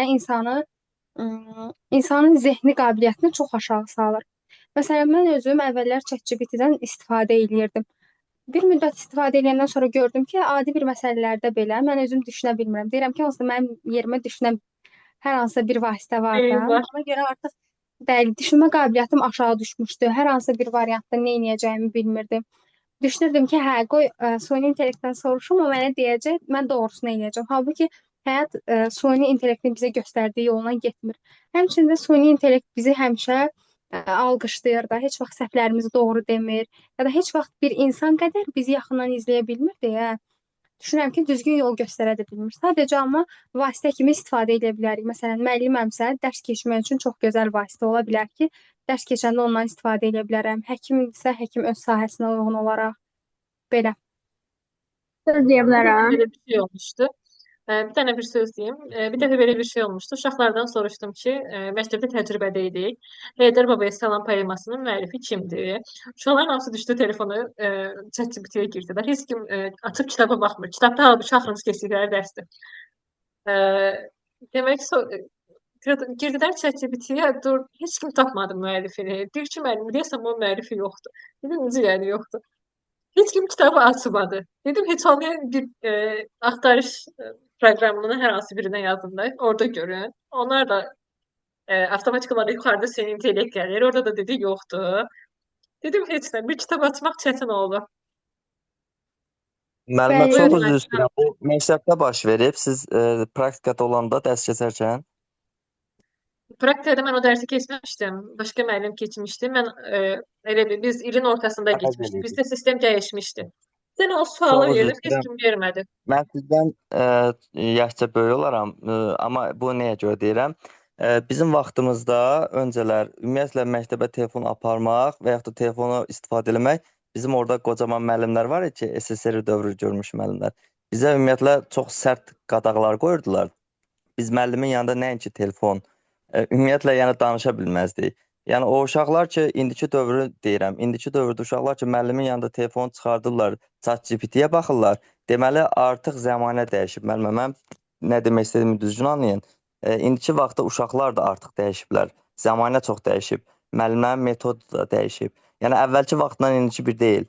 insanın zehni qabiliyyətini çox aşağı salır. Məsələn, mən özüm əvvəllər ChatGPT-dən istifadə eləyirdim. Bir müddət istifadə edəndən sonra gördüm ki, adi bir məsələlərdə belə mən özüm düşünə bilmirəm. Deyirəm ki, onsuz da mənim yerimə düşünən hər hansısa bir vasitə var da. Var. Ona görə artıq bəli, düşünmə qabiliyyətim aşağı düşmüşdü. Hər hansısa bir variantda nə edəcəyimi bilmirdim. Düşünürdüm ki, hə, qoy süni intellektdən soruşum, o mənə deyəcək, mən doğrusunu edəcəm. Halbuki həyat süni intellektin bizə göstərdiyi yolla getmir. Həmçinin də süni intellekt bizi həmişə alqışlayır da, heç vaxt səhvlərimizi doğru demir, ya da heç vaxt bir insan qədər bizi yaxından izləyə bilmir deyə düşünürəm ki, düzgün yol göstərə də bilmir. Sadəcə amma vasitə kimi istifadə edə bilərik. Məsələn, müəlliməmsə dərs keçmək üçün çox gözəl vasitə ola bilər ki, dərs keçəndə ondan istifadə edə bilərəm. Həkimsə, həkim öz sahəsinə uyğun olaraq belə. Söz deyə bilərəm. Belə bir şey olmuşdu. Bir dənə bir söz deyim. Bir dəfə belə bir şey olmuşdu. Uşaqlardan soruşdum ki, məktəbdə təcrübədə idik. Heydər Babaya Salam poemasının müəllifi kimdir? Uşaqların hamısı düşdü telefonu ChatGPT-yə girdilər. Heç kim açıb kitaba baxmır. Kitabda halbuki axırıncı keçdikləri dərsdir. Demək Girdilər ChatGPT-yə, dur, heç kim tapmadı müəllifini. Deyir ki, müəllim, deyəsən bunun müəllifi yoxdur. Dedim, necə yəni yoxdur? Heç kim kitabı açmadı. Dedim, heç olmayan bir axtarış proqramının hər hansı birinə yazın da, orada görün. Onlar da avtomatik olaraq yuxarıda senin intellekt gəlir. Orada da dedi, yoxdur. Dedim, heç nə, bir kitab açmaq çətin oldu. Müəllimə Bəli, çox Buyurun, üzr Ayşə. istəyirəm. Bu məktəbdə baş verib. Siz praktikada olanda dərs keçərkən Praktikada mən o dərsi keçməmişdim. Başqa müəllim keçmişdi. Mən elə bir biz ilin ortasında əvəz keçmişdik. eləyib. Bizdə sistem dəyişmişdi. Sən o Çox sualı üzr verdim, heç istəyirəm. kim vermədi. Mən sizdən yaşca böyük olaram, amma bu nəyə görə deyirəm? Bizim vaxtımızda öncələr ümumiyyətlə məktəbə telefon aparmaq və yaxud da telefonu istifadə eləmək bizim orada qocaman müəllimlər var idi ki, SSR dövrü görmüş müəllimlər. Bizə ümumiyyətlə çox sərt qadağalar qoyurdular. Biz müəllimin yanında nəinki telefon, ümumiyyətlə yəni danışa bilməzdik. Yəni o uşaqlar ki, indiki dövrü deyirəm, indiki dövrdə uşaqlar ki, müəllimin yanında telefonu çıxardırlar, ChatGPT-yə baxırlar. Deməli artıq zəmanə dəyişib. Müəllimə, mən nə demək istədiyimi düzgün anlayın. İndiki vaxtda uşaqlar da artıq dəyişiblər. Zəmanə çox dəyişib. Müəllimlərin metodu da dəyişib. Yəni əvvəlki vaxtla indiki bir deyil.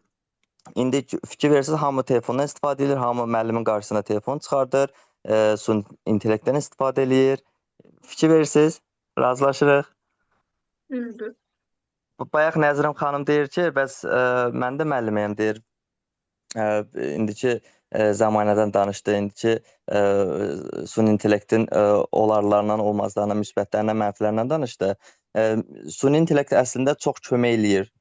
İndi fikir verirsiniz, hamı telefondan istifadə edir, hamı müəllimin qarşısına telefon çıxardır, süni intellektdən istifadə eləyir. Fikir verirsiniz, razılaşırıq. Düzdür. Bayaq Nəzirəm xanım deyir ki, bəs mən də müəlliməyəm deyir. İndiki zəmanədən danışdı, indiki süni intellektin olarlarından, olmazlarından, müsbətlərindən, mənfilərindən danışdı. Süni intellekt əslində çox kömək eləyir.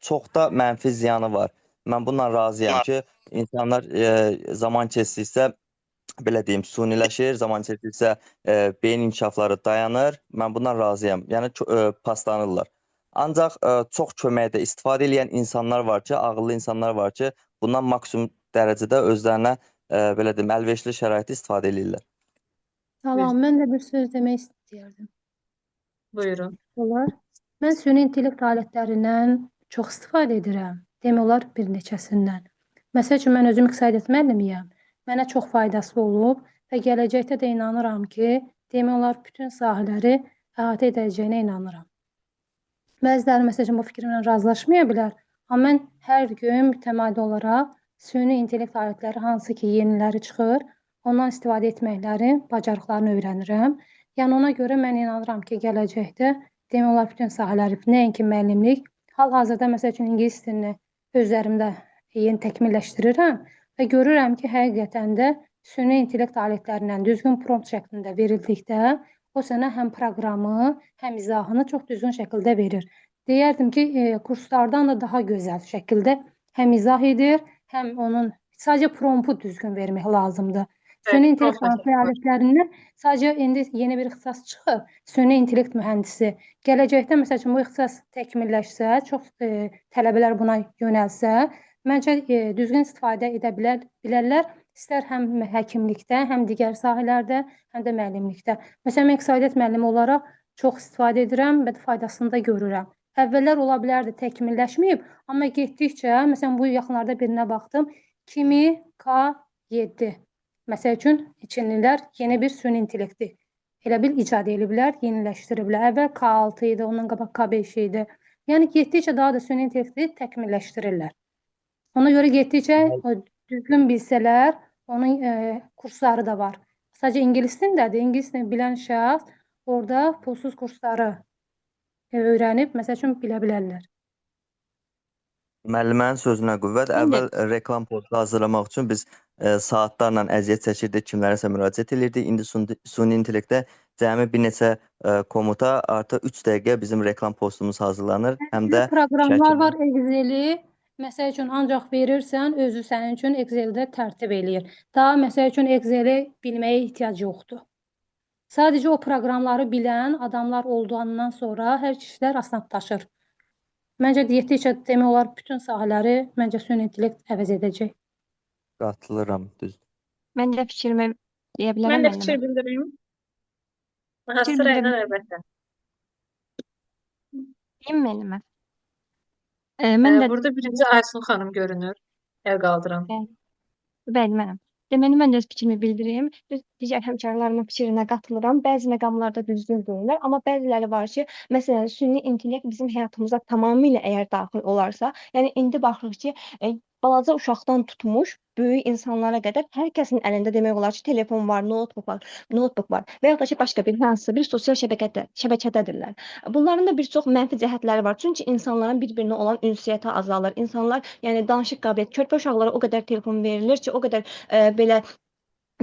Çox da mənfi ziyanı var. Mən bununla razıyam ki, insanlar zaman keçdikcə belə deyim, suniləşir, zaman keçdikcə beyin inkişafları dayanır. Mən bundan razıyam. Yəni paslanırlar. Ancaq çox köməkdə istifadə edən insanlar var ki, ağıllı insanlar var ki, bundan maksimum dərəcədə özlərinə belə deyim, əlverişli şəraitdə istifadə edirlər. Salam, mən də bir söz demək istəyirdim. Buyurun. Olar. Mən süni intellekt alətlərindən çox istifadə edirəm. Demək olar bir neçəsindən. Məsəl üçün, mən özüm iqtisadiyyat müəllimiyəm. Mənə çox faydası olub və gələcəkdə də inanıram ki, demək olar bütün sahələri əhatə edəcəyinə inanıram. Bəziləri məsəl üçün bu fikrimlə razılaşmaya bilər, amma mən hər gün mütəmadi olaraq süni intellekt alətləri hansı ki yeniləri çıxır, ondan istifadə etməklərin bacarıqlarını öyrənirəm. Yəni ona görə mən inanıram ki, gələcəkdə demək olar bütün sahələri, nəinki müəllimlik, hal-hazırda məsəl üçün ingilis dilini özlərimdə yeni təkmilləşdirirəm və görürəm ki, həqiqətən də süni intellekt alətlərindən düzgün prompt şəklində verildikdə o sənə həm proqramı, həm izahını çox düzgün şəkildə verir. Deyərdim ki, kurslardan da daha gözəl şəkildə həm izah edir, həm onun sadəcə promptu düzgün vermək lazımdır. Süni intellekt alətlərindən sadəcə indi yeni bir ixtisas çıxıb, süni intellekt mühəndisi. Gələcəkdə məsəl üçün bu ixtisas təkmilləşsə, çox tələbələr buna yönəlsə, məncə düzgün istifadə edə bilərlər. İstər həm həkimlikdə, həm digər sahələrdə, həm də müəllimlikdə. Məsələn, mən iqtisadiyyat müəllimi olaraq çox istifadə edirəm və faydasını da görürəm. Əvvəllər ola bilərdi, təkmilləşməyib, amma getdikcə, məsələn, bu yaxınlarda birinə baxdım, Kimi K7. Məsəl üçün, Çinlilər yeni bir süni intellekti elə bil icad ediblər, yeniləşdiriblər. Əvvəl K6 idi, ondan qabaq K5 idi. Yəni, getdikcə daha da süni intellekti təkmilləşdirirlər. Ona görə getdikcə düzgün bilsələr, onun kursları da var. Sadəcə ingilis dilindədir. İngilis dilini bilən şəxs orada pulsuz kursları öyrənib, məsəl üçün, bilə bilərlər. Müəllimənin sözünə qüvvət. Əvvəl reklam postu hazırlamaq üçün biz saatlarla əziyyət çəkirdik, kimlərəsə müraciət edirdik. İndi süni intellektdə cəmi bir neçə komuta artıq 3 dəqiqə bizim reklam postumuz hazırlanır. Həm də proqramlar var, Excel-i. Məsəl üçün, ancaq verirsən, özü sənin üçün Excel-də tərtib eləyir. Daha, məsəl üçün, Excel-i bilməyə ehtiyac yoxdur. Sadəcə o proqramları bilən adamlar olduğundan sonra hər işlər asanlaşır. Məncə, getdikcə demək olar, bütün sahələri məncə süni intellekt əvəz edəcək. Qatılıram, düzdür. Mən də fikrimi deyə bilərəm. Mən də fikir bildirim. Sırayla əlbəttə. Deyim müəllimə. Mən də Burada birinci Aysun xanım görünür. Əl qaldıran. bəli, mənəm. Deməli, mən də öz fikrimi bildirim. Digər həmkarlarımın fikrinə qatılıram. Bəzi məqamlarda düzgün deyirlər, amma bəziləri var ki, məsələn, süni intellekt bizim həyatımıza tamamilə əgər daxil olarsa, yəni indi baxırıq ki, balaca uşaqdan tutmuş böyük insanlara qədər hər kəsin əlində demək olar ki, telefon var, notebook var və yaxud da ki, başqa bir hansısa bir sosial şəbəkədədirlər. Bunların da bir çox mənfi cəhətləri var. Çünki insanların bir-birinə olan ünsiyyəti azalır. İnsanlar, yəni danışıq qabiliyyəti, körpə uşaqlara o qədər telefon verilir ki, o qədər belə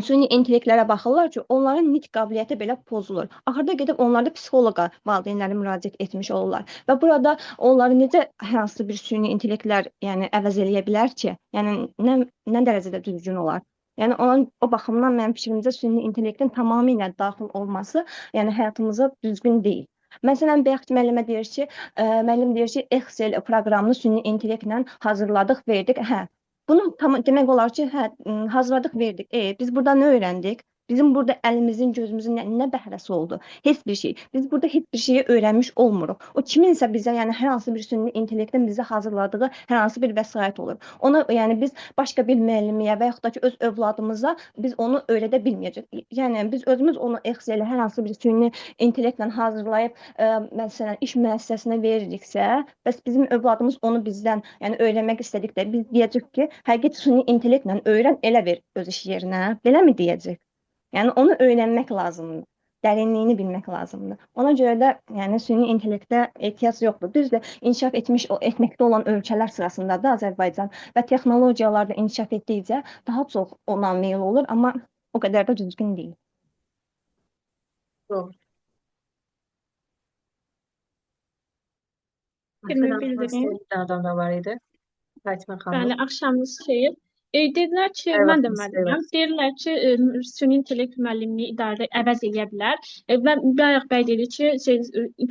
süni intellektlərə baxırlar ki, onların nitq qabiliyyəti belə pozulur. Axırda gedib onlar da psixoloqa valideynləri müraciət etmiş olurlar. Və burada onları necə hər hansı bir süni intellektlər, yəni əvəz eləyə bilər ki? Yəni nə dərəcədə düzgün olar? Yəni o baxımdan mənim fikrimcə süni intellektin tamamilə daxil olması, yəni həyatımıza düzgün deyil. Məsələn, bayaq müəllimə deyir ki, müəllim deyir ki, Excel proqramını süni intellektlə hazırladıq, verdik. Hə, bunu demək olar ki, hə, hazırladıq, verdik. Biz burada nə öyrəndik? Bizim burada əlimizin, gözümüzün nə bəhrəsi oldu? Heç bir şey. Biz burada heç bir şeyi öyrənmiş olmuruq. O kiminsə bizə, yəni hər hansı bir süni intellektin bizə hazırladığı hər hansı bir vəsait olur. Ona, yəni biz başqa bir müəllimiyə və yaxud da ki, öz övladımıza biz onu öyrədə bilməyəcəyik. Yəni biz özümüz onu Excel-ə hər hansı bir süni intellektlə hazırlayıb, məsələn, iş müəssisəsinə veririksə, bəs bizim övladımız onu bizdən, yəni öyrənmək istədikdə biz deyəcək ki, həqiqət süni intellektlə öyrən, elə ver öz iş yerinə. Beləmi deyəcək? Yəni onu öyrənmək lazımdır. Dərinliyini bilmək lazımdır. Ona görə də yəni süni intellektə ehtiyac yoxdur. Düzdür, inkişaf etməkdə olan ölkələr sırasında da Azərbaycan və texnologiyalar da inkişaf etdikcə daha çox ona meyl olur, amma o qədər də düzgün deyil. Doğru. Fikrimi Məsələn, bildirim. hansı adam da var idi? Fatimə xanım. Bəli, axşamınız xeyir. Dedilər ki, Xeyir mən də vaxtınız xeyir müəlliməm. olsun. Deyirlər ki, süni intellekt müəllimliyi idarə əvəz eləyə bilər. Və bayaq bəy dedi ki,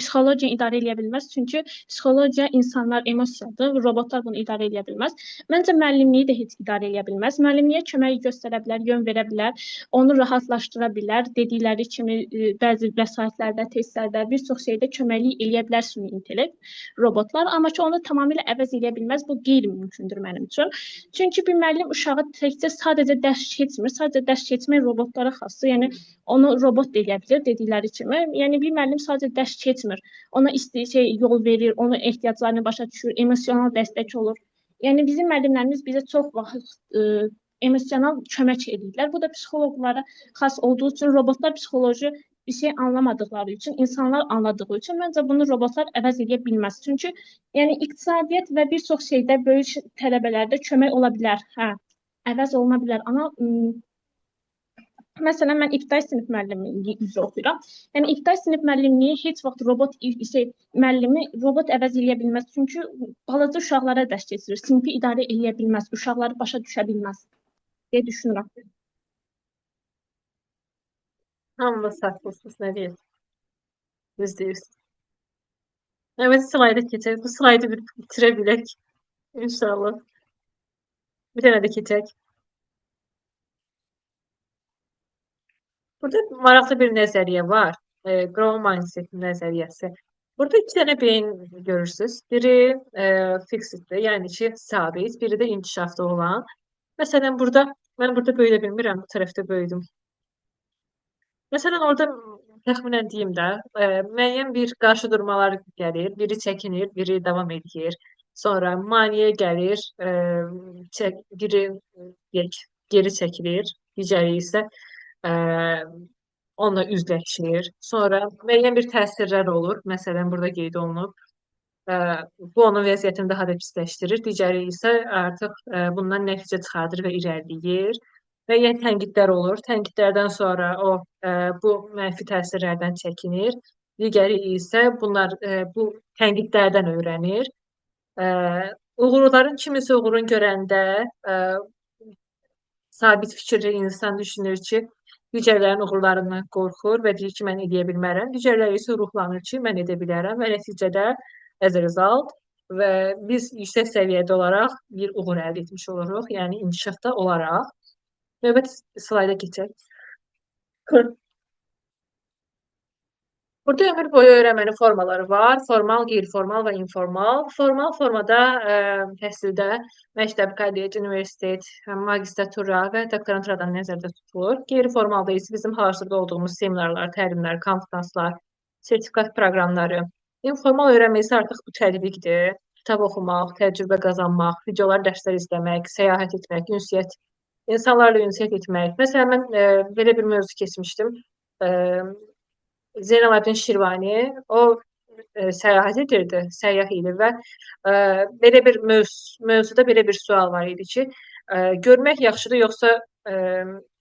psixologiya idarə eləyə bilməz. Çünki psixologiya insanlar emosiyadır, robotlar bunu idarə eləyə bilməz. Məncə müəllimliyi də heç idarə eləyə bilməz. Müəllimliyə kömək göstərə bilər, yön verə bilər, onu rahatlaşdıra bilər. Dedikləri kimi bəzi vəsaitlərdə, testlərdə, bir çox şeydə köməklik eləyə bilər süni intellekt, robotlar, amma ki, onu tamamilə əvəz eləyə bilməz. Bu qeyri-mümkündür mənim üçün. Çünki bir müəllim uşağı təkcə sadəcə dərs keçmir, sadəcə dərs keçmək robotlara xasdır. Yəni onu robot da eləyə bilər dedikləri kimi. Yəni bir müəllim sadəcə dərs keçmir. Ona istədiyi yol verir, onun ehtiyaclarını başa düşür, emosional dəstək olur. Yəni bizim müəllimlərimiz bizə çox vaxt emosional kömək edirlər. Bu da psixoloqlara xas olduğu üçün robotlar psixoloji bir şey anlamadıqları üçün, insanlar anladığı üçün məncə bunu robotlar əvəz edə bilməz. Çünki yəni iqtisadiyyat və bir çox şeydə böyük tələbələrdə kömək ola bilər. Hə, əvəz oluna bilər. Amma məsələn mən ibtidai sinif müəllimliyi üzrə oxuyuram. Yəni ibtidai sinif müəllimliyi heç vaxt müəllimi robot əvəz eləyə bilməz. Çünki balaca uşaqlara dərs keçirir. Sinifi idarə eləyə bilməz, uşaqları başa düşə bilməz deyə düşünürəm. Hamınız haklısınız, nə deyim? %100. Evet, slayda keçək. Bu slaydı bitirə bilək. İnşallah. Bir dənə də keçək. Burada maraqlı bir nəzəriyyə var. Growth mindset nəzəriyyəsi. Burada iki dənə beyin görürsünüz. Biri fixeddir, yəni ki, sabit. Biri də inkişafda olan. Məsələn, mən burada böyüdə bilmirəm. Bu tərəfdə böyüdüm. Məsələn, orada təxminən deyim də, müəyyən bir qarşıdurmalar gəlir. Biri çəkinir, biri davam edir. Sonra maneə gəlir, biri geri çəkilir, digəri isə onunla üzləşir. Sonra müəyyən bir təsirlər olur. Məsələn, burada qeyd olunub. Bu onun vəziyyətini daha da pisləşdirir. Digəri isə artıq bundan nəticə çıxardır və irəliləyir. Müəyyən tənqidlər olur. Tənqidlərdən sonra o bu mənfi təsirlərdən çəkinir. Digəri isə bu tənqidlərdən öyrənir. Kiminsə uğurun görəndə sabit fikirli insan düşünür ki, digərlərin uğurlarından qorxur və deyir ki, mən edə bilmərəm. Digərləri isə ruhlanır ki, mən edə bilərəm və nəticədə as a result və biz yüksək səviyyədə olaraq bir uğur əldə etmiş oluruq, yəni inkişafda olaraq. Növbəti slayda keçək. Burada ömür boyu öyrənmənin formaları var. Formal, qeyri-formal və informal. Formal formada təhsildə məktəb, kollec, universitet, magistratura və doktoranturadan nəzərdə tutulur. Qeyri-formalda isə bizim hazırda olduğumuz seminarlar, təlimlər, konfranslar, sertifikat proqramları. İnformal öyrənmə isə artıq bu tətbiqdir. Kitab oxumaq, təcrübə qazanmaq, videolar, dərslər izləmək, səyahət etmək, ünsiyyət, insanlarla ünsiyyət etmək. Məsələn, mən belə bir mövzu keçmişdim. E, Zeynalabdin Şirvani, o səyahət edirdi, səyyah idi və belə bir mövzuda belə bir sual var idi ki, görmək yaxşıdır yoxsa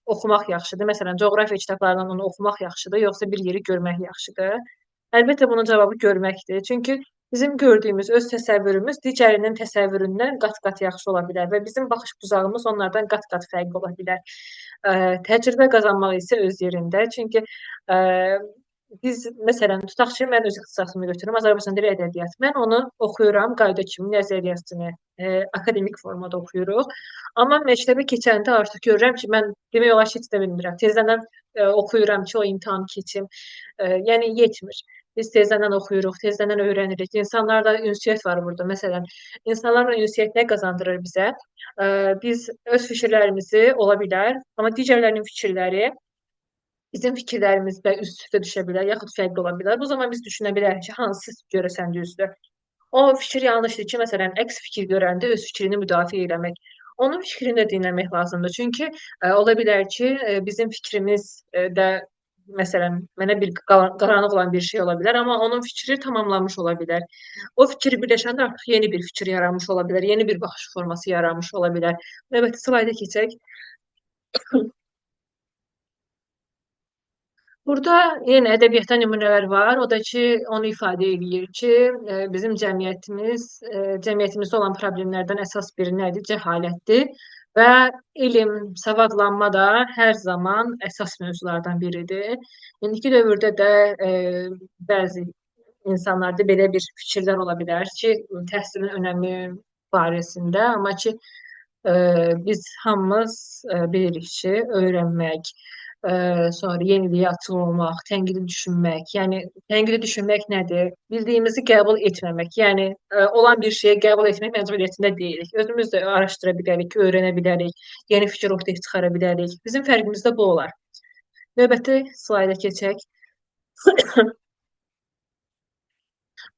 oxumaq yaxşıdır? Məsələn, coğrafiya kitablarından onu oxumaq yaxşıdır yoxsa bir yeri görmək yaxşıdır? Əlbəttə bunun cavabı görməkdir. Çünki bizim gördüyümüz öz təsəvvürümüz digərinin təsəvvüründən qat-qat yaxşı ola bilər və bizim baxış buzağımız onlardan qat-qat fərqli ola bilər. Təcrübə qazanmaq isə öz yerində. Çünki biz məsələn tutaq ki, mən öz ixtisasımı götürürəm, Azərbaycan dili ədəbiyyatı. Mən onu oxuyuram qayda kimi nəzəriyyəsini, akademik formada oxuyuruq. Amma məktəbə keçəndə artıq görürəm ki, mən demək olar ki, heç də bilmirəm. Tezdən oxuyuram ki, o imtahanı keçim. Yəni yetmir. Biz tezdən oxuyuruq, tezdən öyrənirik. İnsanlarla ünsiyyət var burada. Məsələn, insanlarla ünsiyyət nə qazandırır bizə? Biz öz fikirlərimizi ola bilər, amma digərlərinin fikirləri bizim fikirlərimizdə üst-üstə düşə bilər, yaxud fərqli ola bilər. Bu zaman biz düşünə bilərik ki, hansı görəsən düzdür. O fikir yanlışdır ki, məsələn, əks fikir görəndə öz fikrini müdafiə eləmək. Onun fikrini də dinləmək lazımdır. Çünki ola bilər ki, bizim fikrimiz də məsələn, mənə bir qaranlıq olan bir şey ola bilər, amma onun fikri tamamlanmış ola bilər. O fikir birləşəndə artıq yeni bir fikir yaranmış ola bilər, yeni bir baxış forması yaranmış ola bilər. Növbəti slayda keçək. Burada yenə ədəbiyyatdan nümunələr var. O da ki, onu ifadə eləyir ki, bizim cəmiyyətimizdə olan problemlərdən əsas biri nədir? Cəhalətdir və elm, savadlanma da hər zaman əsas mövzulardan biridir. İndiki dövrdə də bəzi insanlarda belə bir fikirlər ola bilər ki, təhsilin önəmi barəsində, amma ki, biz hamımız bilirik ki, öyrənmək, sonra yeniliyə açıq olmaq, tənqidi düşünmək. Yəni tənqidi düşünmək nədir? Bildiyimizi qəbul etməmək. Yəni olan bir şeyi qəbul etmək məcburiyyətində deyilik. Özümüz də araşdıra bilərik, öyrənə bilərik, yeni fikir ortaya çıxara bilərik. Bizim fərqimiz də bu olar. Növbəti slayda keçək.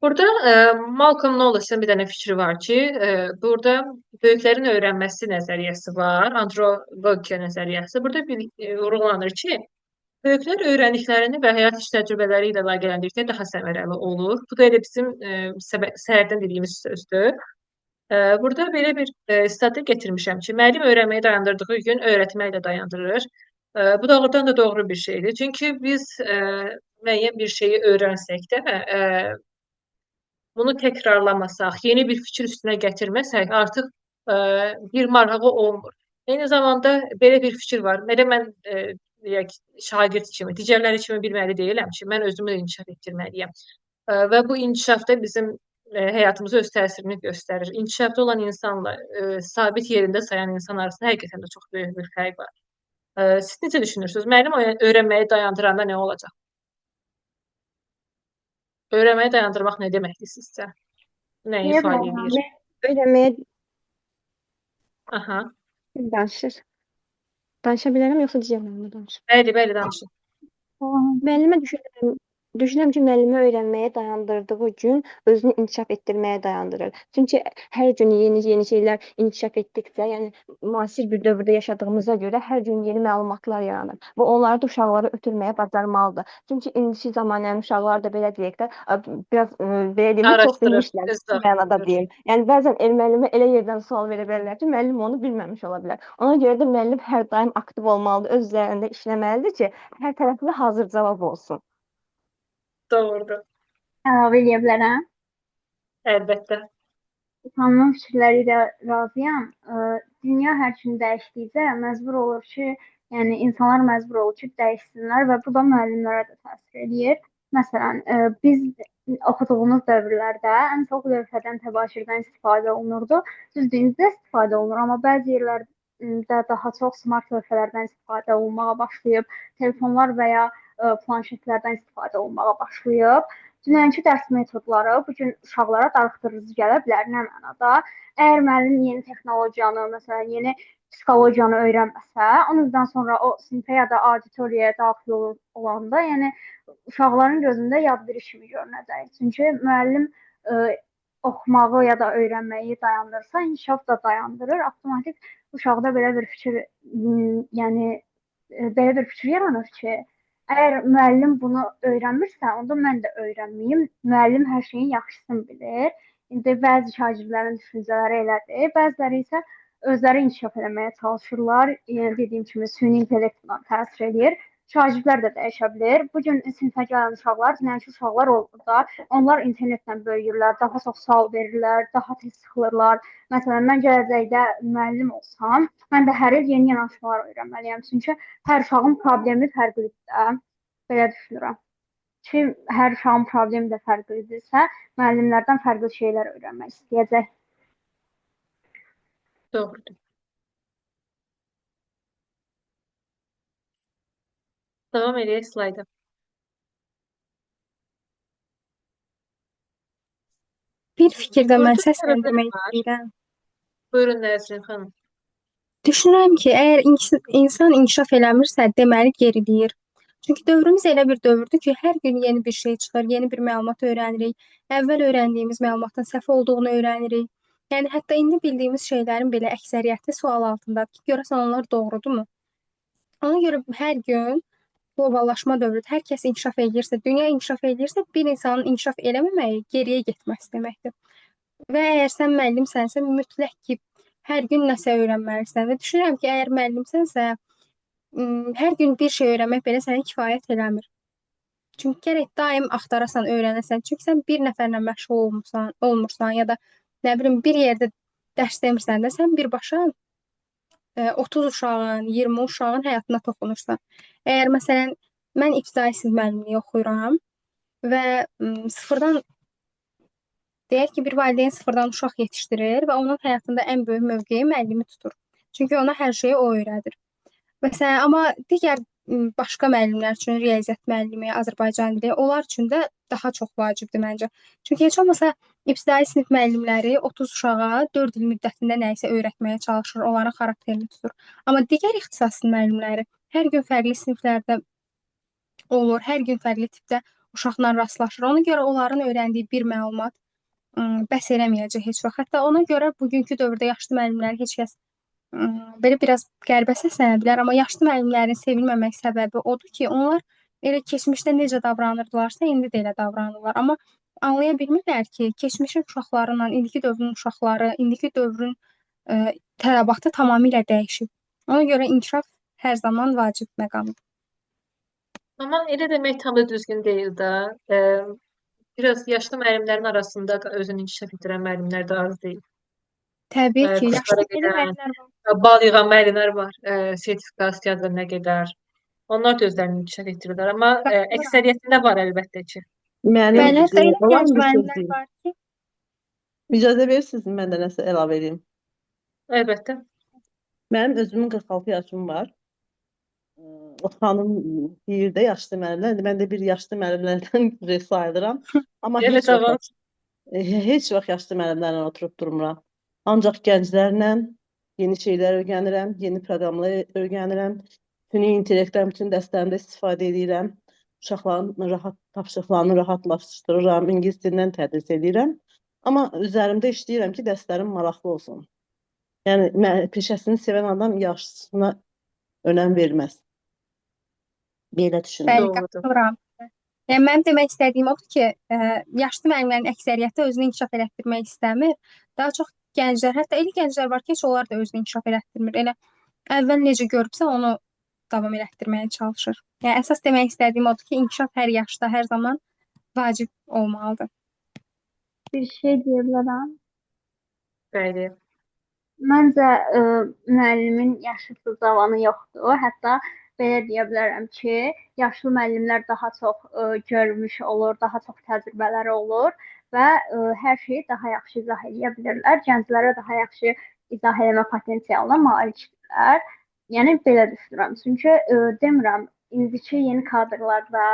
Burada Malcolm Knowlesin bir dənə fikri var ki, burada böyüklərin öyrənməsi nəzəriyyəsi var, antropologiya nəzəriyyəsi. Burada vurğulanır ki, böyüklər öyrəndiklərini və həyat təcrübələri ilə əlaqələndirdikdə daha səmərəli olur. Bu da elə bizim səhərdən dediyimiz sözdür. Burada belə bir statı gətirmişəm ki, müəllim öyrənməyi dayandırdığı gün öyrətməyi də dayandırır. Bu doğrudan da doğru bir şeydir. Çünki biz müəyyən bir şeyi öyrənsək də, bunu təkrarlamasaq, yeni bir fikir üstünə gətirməsək, artıq bir marağı olmur. Eyni zamanda belə bir fikir var. Elə mən şagird kimi, digərləri kimi bilməli deyiləm ki, mən özümü də inkişaf etdirməliyəm. Və bu inkişafda bizim həyatımıza öz təsirini göstərir. İnkişafda olan insanla sabit yerində sayan insan arasında həqiqətən də çox böyük bir fərq var. Siz necə düşünürsünüz? Müəllim öyrənməyi dayandıranda nə olacaq? Öyrənməyi dayandırmaq nə deməkdir sizcə? Nəyi ifadə edir? Öyrənməyə Aha. danışır. Danışa bilərəm yoxsa digərlərinə danışır? Bəli, danışın. Müəllimə düşünürəm ki, müəllimi öyrənməyə dayandırdığı gün özünü inkişaf etdirməyə dayandırır. Çünki hər gün yeni şeylər inkişaf etdikcə, yəni müasir bir dövrdə yaşadığımıza görə hər gün yeni məlumatlar yaranır və onları da uşaqlara ötürməyə bacarmalıdır. Çünki indiki zamanənin uşaqları da belə deyək də, biraz belə deyim, çox bilmişlər, mənada deyim. Yəni bəzən müəllimə elə yerdən sual verə bilərlər ki, müəllim onu bilməmiş ola bilər. Ona görə də müəllim hər daim aktiv olmalıdır, öz üzərində işləməlidir ki, hər tərəfli hazır cavab olsun. Doğrudur. Əlavə edə bilərəm. Əlbəttə. Xanımın fikirləri ilə razıyam. Dünya hər gün dəyişdikcə məcbur olur ki, yəni insanlar məcbur olur ki, dəyişsinlər və bu da müəllimlərə də təsir edir. Məsələn, biz oxuduğumuz dövrlərdə ən çox lövhədən, təbaşirdən istifadə olunurdu. Düzdür, indi də istifadə olunur, amma bəzi yerlərdə daha çox smart lövhələrdən istifadə olunmağa başlayıb. Telefonlar və ya planşetlərdən istifadə olunmağa başlayıb. Dünənki dərs metodları bu gün uşaqlara darıxdırıcı gələ bilər. Nə mənada? Əgər müəllim yeni texnologiyanı, məsələn, yeni psixologiyanı öyrənməsə, ondan sonra o sinifə ya da auditoriyaya daxil olanda, yəni uşaqların gözündə yad bir kimi görünəcək. Çünki müəllim oxumağı ya da öyrənməyi dayandırsa, inkişaf da dayandırır. Avtomatik uşaqda belə bir fikir, yəni belə bir fikir yaranır ki, əgər müəllim bunu öyrənmirsə, onda mən də öyrənməyim. Müəllim hər şeyin yaxşısını bilir. İndi bəzi şagirdlərin düşüncələri elədir, bəziləri isə özləri inkişaf etməyə çalışırlar. Yəni dediyim kimi süni intellektlə təsir edir. Şagirdlər də dəyişə bilər. Bu gün sinifə gələn uşaqlar, dünənki uşaqlar oldu da, onlar internetlə böyüyürlər, daha çox sual verirlər, daha tez sıxılırlar. Məsələn, mən gələcəkdə müəllim olsam, mən də hər il yeni yanaşmalar öyrənməliyəm. Çünki hər uşağın problemi fərqlidir də. Belə düşünürəm. Ki, hər uşağın problemi də fərqlidirsə, müəllimlərdən fərqli şeylər öyrənmək istəyəcək. Doğrudur. Davam edək slayda. Bir fikirdə mən Gördüyünüz səsləndirmək var. istəyirəm. Buyurun Nəzrin xanım. Düşünürəm ki, əgər insan inkişaf eləmirsə, deməli geriləyir. Çünki dövrümüz elə bir dövrdür ki, hər gün yeni bir şey çıxır, yeni bir məlumat öyrənirik. Əvvəl öyrəndiyimiz məlumatın səhv olduğunu öyrənirik. Yəni hətta indi bildiyimiz şeylərin belə əksəriyyəti sual altındadır ki, görəsən onlar doğrudurmu? Ona görə hər gün qloballaşma dövrüdür. Hər kəs inkişaf edirsə, dünya inkişaf edirsə, bir insanın inkişaf eləməməyi geriyə getməsi deməkdir. Və əgər sən müəllimsənsə, mütləq ki, hər gün nəsə öyrənməlisən. Və düşünürəm ki, əgər müəllimsənsə, hər gün bir şey öyrənmək belə sənə kifayət eləmir. Çünki gərək daim axtarasan, öyrənəsən. Çünki sən bir nəfərlə məşğul olmursan ya da nə bilim bir yerdə dərs demirsən də, sən birbaşa 30 uşağın, 20 uşağın həyatına toxunursan. Əgər məsələn mən ibtidai sinif müəllimliyi oxuyuram və sıfırdan deyək ki, bir valideyn sıfırdan uşaq yetişdirir və onun həyatında ən böyük mövqeyi müəllimi tutur. Çünki ona hər şeyi o öyrədir. Məsələn, amma digər başqa müəllimlər üçün riyaziyyat müəllimi, Azərbaycan dili, onlar üçün də daha çox vacibdir məncə. Çünki heç olmasa ibtidai sinif müəllimləri 30 uşağa 4 il müddətində nə isə öyrətməyə çalışır, onların xarakterini tutur. Amma digər ixtisasın müəllimləri hər gün fərqli siniflərdə olur, hər gün fərqli tipdə uşaqla rastlaşır. Ona görə onların öyrəndiyi bir məlumat bəs eləməyəcək heç vaxt. Hətta ona görə bugünkü dövrdə yaşlı müəllimləri heç kəs belə biraz qəribə səslənə bilər, amma yaşlı müəllimlərin sevilməmək səbəbi odur ki, onlar elə keçmişdə necə davranırdılarsa, indi də elə davranırlar. Amma anlaya bilmirlər ki, keçmişin uşaqlarıyla indiki dövrün uşaqları, indiki dövrün tələbatı tamamilə dəyişib. Ona görə inkişaf hər zaman vacib məqamdır. Amma elə demək tam da düzgün deyil də. Biraz yaşlı müəllimlərin arasında özünü inkişaf etdirən müəllimlər də az deyil. Təbii ki, Kurslara yaşlı gedən, müəllimlər var. bal yığan müəllimlər var, sertifikasiyalarına gedər. Onlar da özlərini inkişaf etdirirlər. Amma əksəriyyətində var əlbəttə ki. Mənim Bəli, hətta elə olan gənc bir söz müəllimlər deyim. var ki, İcazə verirsinizmi mən də nəsə əlavə edeyim? Əlbəttə. Mənim özümün 46 yaşım var. O xanım deyir də yaşlı müəllimlər. Mən də bir yaşlı müəllimlərdən sayılıram. Amma Evet, tamam. heç vaxt yaşlı müəllimlərlə oturub durmuram. Ancaq gənclərlə yeni şeylər öyrənirəm, yeni proqramlar öyrənirəm. Süni intellektdən bütün dərslərimdə istifadə edirəm. Uşaqların tapşırıqlarını rahatlaşdırıram, ingilis dilindən tədris edirəm. Amma üzərimdə işləyirəm ki, dərslərim maraqlı olsun. Yəni peşəsini sevən adam yaşlısına önəm verməz. Belə düşünürəm. bəli, Doğrudur. qatılıram. Yəni mənim demək istədiyim odur ki, yaşlı müəllimlərin əksəriyyəti özünü inkişaf elətdirmək istəmir. Daha çox gənclər, hətta elə gənclər var ki, heç onlar da özünü inkişaf elətdirmir. Elə əvvəl necə görübsə onu davam elətdirməyə çalışır. Yəni əsas demək istədiyim odur ki, inkişaf hər yaşda, hər zaman vacib olmalıdır. Bir şey deyə bilərəm. Bəli. Məncə müəllimin yaşlısı zamanı yoxdur. Hətta belə deyə bilərəm ki, yaşlı müəllimlər daha çox görmüş olur, daha çox təcrübələri olur və hər şeyi daha yaxşı izah edə bilirlər. Gənclərə daha yaxşı izah etmə potensialına malikdirlər. Yəni belə düşünürəm. Çünki demirəm indiki yeni kadrlarda,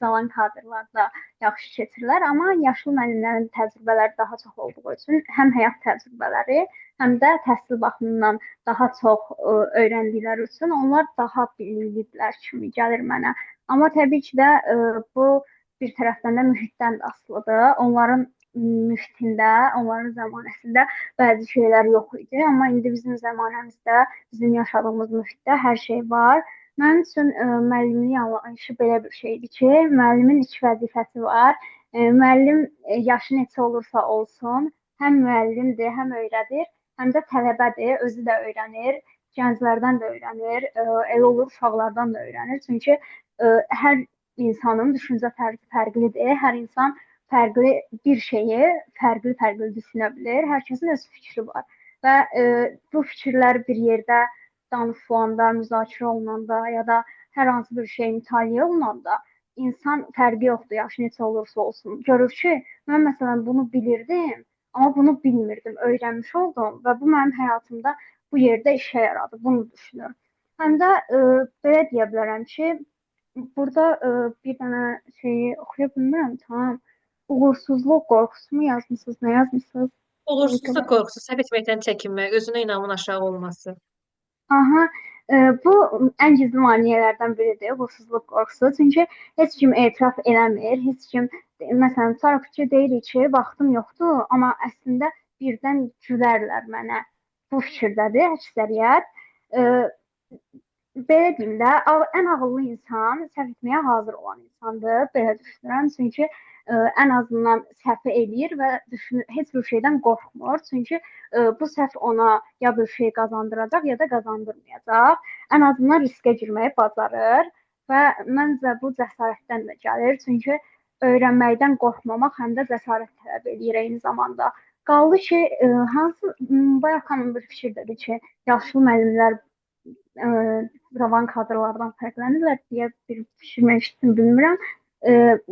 cavan kadrlarda yaxşı keçirlər, amma yaşlı müəllimlərin təcrübələri daha çox olduğu üçün həm həyat təcrübələri, həm də təhsil baxımından daha çox öyrəndikləri üçün onlar daha biliklidirlər kimi gəlir mənə. Amma təbii ki də bu bir tərəfdən də mühitdən də asılıdır. Onların mühitində, onların zəmanəsində bəzi şeylər yox idi, amma indi bizim zəmanəmizdə, bizim yaşadığımız mühitdə hər şey var. Mənim üçün müəllimlik anlayışı belə bir şeydir ki, müəllimin iki vəzifəsi var. Müəllim yaşı neçə olursa olsun, həm müəllimdir, həm öyrədir, həm də tələbədir, özü də öyrənir, gənclərdən də öyrənir, elə olur uşaqlardan da öyrənir. Çünki hər insanın düşüncə tərzi fərqlidir. Hər insan fərqli bir şeyi fərqli düşünə bilir. Hər kəsin öz fikri var və bu fikirlər bir yerdə danışılanda, müzakirə olunanda ya da hər hansı bir şey mütaliə olunanda insan fərqi yoxdur, yaşı neçə olursa olsun. Görür ki, mən məsələn bunu bilirdim, amma bunu bilmirdim, öyrənmiş oldum və bu mənim həyatımda bu yerdə işə yaradı. Bunu düşünürəm. Həm də belə deyə bilərəm ki, burada bir dənə şeyi oxuya bilmirəm, tamam. Uğursuzluq qorxusu mu yazmısınız, nə yazmısınız? Uğursuzluq qorxusu, səhv etməkdən çəkinmək, özünə inamın aşağı olması. Aha, bu ən gizli maneələrdən biridir, uğursuzluq qorxusu. Çünki heç kim etiraf eləmir, heç kim, məsələn, tarixçi deyirik ki, vaxtım yoxdur, amma əslində birdən gülərlər mənə. Bu fikirdədir əksəriyyət. Belə deyim də, ən ağıllı insan səhv etməyə hazır olan insandır, belə düşünürəm. Çünki ən azından səhvi eləyir və heç bir şeydən qorxmur. Çünki bu səhv ona ya bir şey qazandıracaq, ya da qazandırmayacaq. Ən azından riskə girməyi bacarır və məncə bu cəsarətdən də gəlir. Çünki öyrənməkdən qorxmamaq həm də cəsarət tələb eləyir eyni zamanda. Qaldı ki, bayaq xanım bir fikir dedi ki, yaşlı müəllimlər cavan kadrlardan fərqlənirlər deyə bir fikirmə eşitdim, bilmirəm.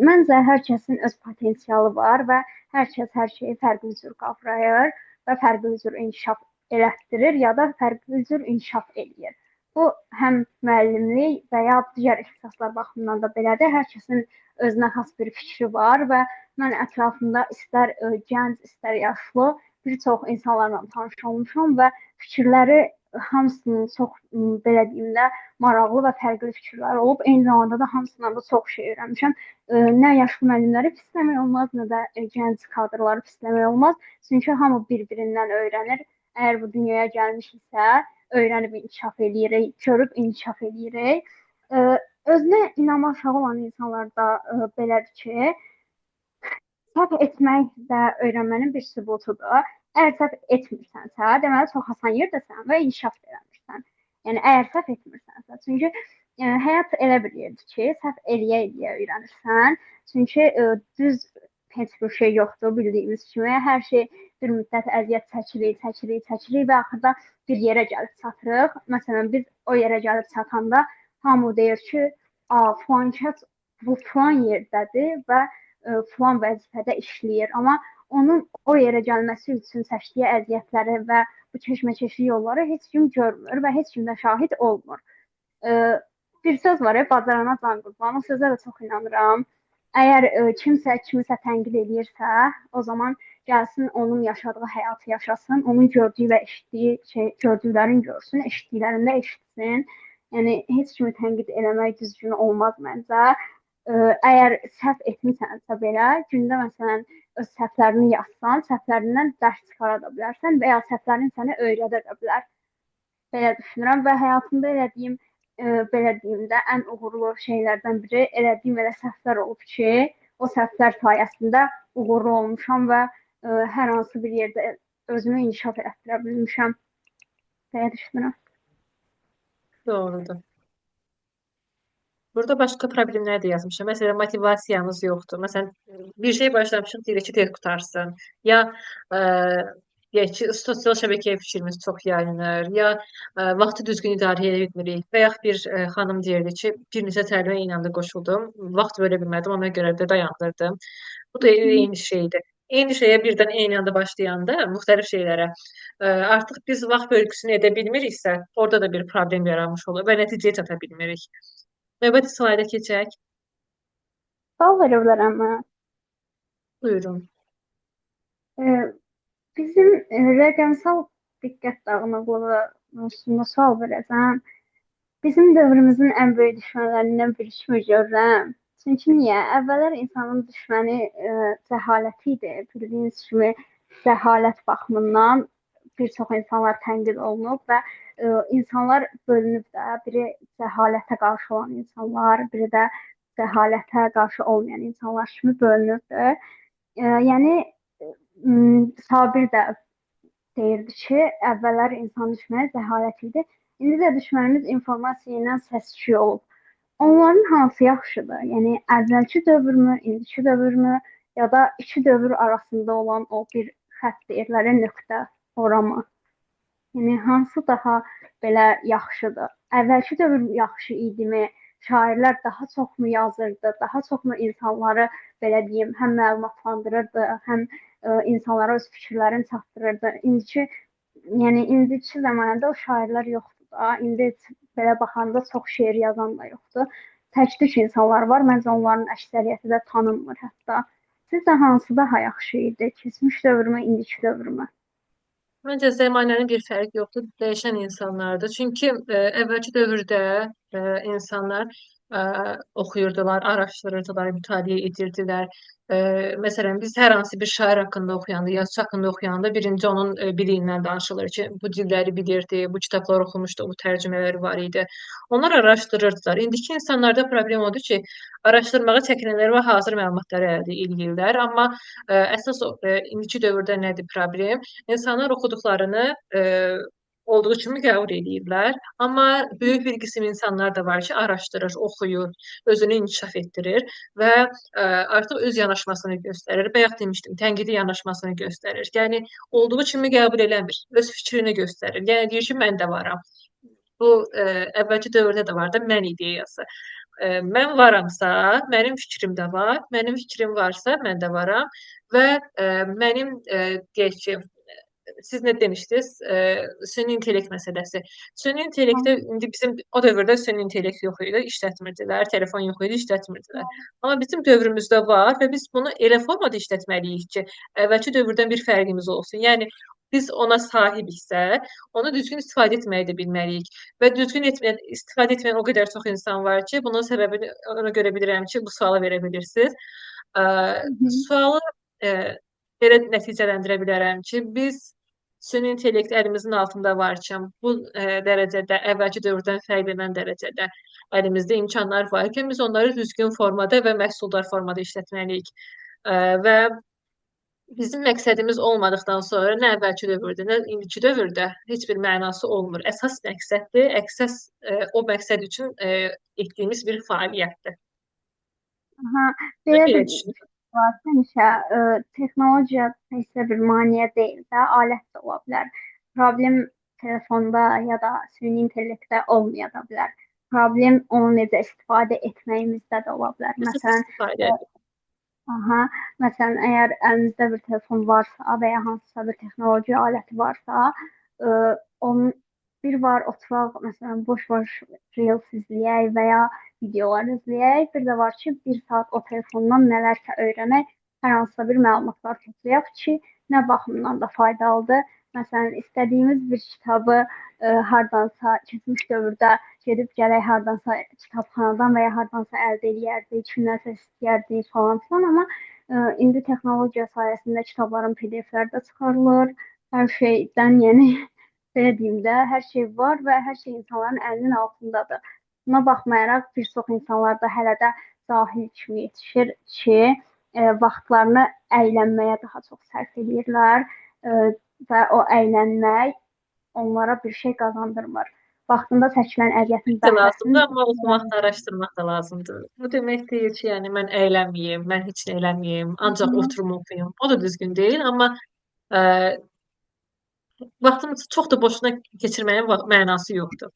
Məncə hər kəsin öz potensialı var və hər kəs hər şeyi fərqli cür qavrayır və fərqli cür inkişaf elətdirir ya da fərqli cür inkişaf eləyir. Bu həm müəllimlik və ya digər ixtisaslar baxımından da belədir. Hər kəsin özünə xas bir fikri var və mən ətrafımda istər gənc, istər yaşlı bir çox insanlarla tanış olmuşam və fikirləri hamısının çox belə deyim də maraqlı və fərqli fikirlər olub. Eyni zamanda da hamısından da çox şey öyrənmişəm. Nə yaşlı müəllimləri pisləmək olmaz, nə də gənc kadrları pisləmək olmaz. Çünki hamı bir-birindən öyrənir. Əgər bu dünyaya gəlmişiksə, öyrənib inkişaf eləyirik, görüb inkişaf eləyirik. Özünə inamı aşağı olan insanlarda belədir ki, səhv etmək də öyrənmənin bir sübutudur. Əgər səhv etmirsənsə, deməli çox asan yerdəsən və inkişaf eləmirsən. Yəni əgər səhv etmirsənsə, çünki həyat elə bir yerdir ki, səhv eləyə-eləyə öyrənirsən. Çünki düz heç bir şey yoxdur bildiyimiz kimi. Hər şey bir müddət əziyyət çəkirik və axırda bir yerə gəlib çatırıq. Məsələn, biz o yerə gəlib çatanda hamı deyir ki, filan kəs bu filan yerdədir və filan vəzifədə işləyir. Amma onun o yerə gəlməsi üçün çəkdiyi əziyyətləri və bu keşməkeşli yolları heç kim görmür və heç kim də şahid olmur. Bir söz var, bacarana can qurban. O sözə də çox inanıram. Əgər kimsə kimisə tənqid eləyirsə, o zaman gəlsin onun yaşadığı həyatı yaşasın, onun gördüyü və eşitdiyi gördüklərini görsün, eşitdiklərini də eşitsin. Yəni heç kimi tənqid eləmək düzgün olmaz məncə. Əgər səhv etmisənsə belə, gündə məsələn öz səhvlərini yazsan, səhvlərindən dərs çıxara da bilərsən və ya səhvlərin səni öyrədə də bilər. Belə düşünürəm və həyatımda elədiyim, belə deyim də, ən uğurlu şeylərdən biri elədiyim elə səhvlər olub ki, o səhvlər sayəsində uğurlu olmuşam və hər hansı bir yerdə özümü inkişaf etdirə bilmişəm. Belə düşünürəm. Doğrudur. Burada başqa problemlər də yazmışam. Məsələn, motivasiyamız yoxdur. Məsələn, bir şey başlamışıq, deyirik ki, tez qutarsın. Ya deyək ki, sosial şəbəkəyə fikrimiz çox yayılır, ya vaxtı düzgün idarə edə bilmirik. Və yaxud bir xanım deyirdi ki, bir neçə təlimə eyni anda qoşuldum, vaxt bölə bilmədim, ona görə də dayandırdım. Bu da eyni şeydir. Eyni şeyə birdən eyni anda başlayanda müxtəlif şeylərə artıq biz vaxt bölgüsünü edə bilmiriksə, orada da bir problem yaranmış olur və nəticəyə çata bilmirik. Növbəti slayda keçək. Sual verə bilərəm mən. Buyurun. E, Bizim rəqəmsal diqqət dağınıqlığı mövzusunda sual verəcəm. Bizim dövrümüzün ən böyük düşmənlərindən biri kimi görürəm. Çünki niyə? Əvvəllər insanın düşməni cəhalət idi. Bildiyiniz kimi cəhalət baxımından bir çox insanlar tənqid olunub və insanlar bölünüb də. Biri cəhalətə qarşı olan insanlar, biri də cəhalətə qarşı olmayan insanlar kimi bölünübdür. Yəni Sabir də deyirdi ki, əvvəllər insan düşməni cəhalət idi. İndi də düşmənimiz informasiya ilə səs-küy olub. Onların hansı yaxşıdır? Yəni əvvəlki dövrmü, indiki dövrmü, ya da iki dövr arasında olan o bir xətt deyirlər, nöqtə, ora mı? Yəni hansı daha belə yaxşıdır? Əvvəlki dövr yaxşı idimi? Şairlər daha çoxmu yazırdı? Daha çoxmu insanları belə deyim, həm məlumatlandırırdı, həm insanlara öz fikirlərini çatdırırdı. İndiki zamanında o şairlər yoxdur da. İndi belə baxanda çox şeir yazan da yoxdur. Tək-tük insanlar var. Məncə onların əksəriyyəti də tanınmır hətta. Sizcə hansı daha yaxşı idi? Keçmiş dövrmü, indiki dövrmü? Məncə zəmanənin bir fərqi yoxdur, dəyişən insanlardır. Çünki əvvəlki dövrdə insanlar oxuyurdular, araşdırırdılar, mütaliə edirdilər. Məsələn, biz hər hansı bir şair haqqında oxuyanda, yazıçı haqqında oxuyanda birinci onun biliyindən danışılır ki, bu dilləri bilirdi, bu kitablar oxumuşdu, bu tərcümələri var idi. Onlar araşdırırdılar. İndiki insanlarda problem odur ki, araşdırmağa çəkinirlər və hazır məlumatları əldə edirlər. Amma əsas indiki dövrdə nədir problem? İnsanlar oxuduqlarını olduğu kimi qəbul edirlər. Amma böyük bir qism insanlar da var ki, araşdırır, oxuyur, özünü inkişaf etdirir və artıq öz yanaşmasını göstərir. Bayaq demişdim, tənqidi yanaşmasını göstərir. Yəni olduğu kimi qəbul eləmir, öz fikrini göstərir. Yəni deyir ki, mən də varam. Bu əvvəlki dövrdə də var da mən ideyası. Mən varamsa, mənim fikrim də var. Mənim fikrim varsa, mən də varam və mənim deyək ki, siz nə demişdiniz? Süni intellekt məsələsi. Süni intellektdə indi bizim o dövrdə süni intellekt yox idi, işlətmirdilər, telefon yox idi, işlətmirdilər. Amma bizim dövrümüzdə var və biz bunu elə formada işlətməliyik ki, əvvəlki dövrdən bir fərqimiz olsun. Yəni biz ona sahibiksə, onu düzgün istifadə etməyi də bilməliyik. Və düzgün istifadə etməyən o qədər çox insan var ki, bunun səbəbini ona görə bilirəm ki, bu suala verə bilirsiniz. Sualı belə nəticələndirə bilərəm ki, biz süni intellekt əlimizin altında varkən, bu dərəcədə, əvvəlki dövrdən fərqlənən dərəcədə əlimizdə imkanlar varkən, biz onları düzgün formada və məhsuldar formada işlətməliyik. Və bizim məqsədimiz olmadıqdan sonra nə əvvəlki dövrdə, nə indiki dövrdə heç bir mənası olmur. Əsas məqsəddir, o məqsəd üçün etdiyimiz bir fəaliyyətdir. Belə bir var, həmişə texnologiya təkcə bir maneə deyil də, alət də ola bilər. Problem telefonda ya da süni intellektdə olmaya da bilər. Problem onu necə istifadə etməyimizdə də ola bilər. Məsələn, əgər əlinizdə bir telefon varsa və ya hansısa bir texnoloji aləti varsa, onun bir var oturaq, məsələn, boş-boş reels izləyək və ya videolar izləyək. Bir də var ki, bir saat o telefondan nələrsə öyrənək, hər hansısa bir məlumatlar toplayaq ki, nə baxımdan da faydalıdır. Məsələn, istədiyimiz bir kitabı hardansa keçmiş dövrdə gedib gələk hardansa kitabxanadan və ya hardansa əldə edərdik, kimlərsə istəyərdik falan filan. Amma indi texnologiya sayəsində kitabların PDF-ləri də çıxarılır. Hər şeydən, yəni belə deyim də, hər şey var və hər şey insanların əlinin altındadır. Buna baxmayaraq bir çox insanlar da hələ də cahil kimi yetişir ki, vaxtlarını əylənməyə daha çox sərf edirlər və o əylənmək onlara bir şey qazandırmır. Vaxtında çəkilən əziyyətin bəhrəsini amma oxumaq da, araşdırmaq da lazımdır. Bu demək deyil ki, yəni mən əylənməyim, mən heç nə eləməyim, ancaq oturum oxuyum. O da düzgün deyil, amma vaxtımızı çox da boşuna keçirməyin mənası yoxdur.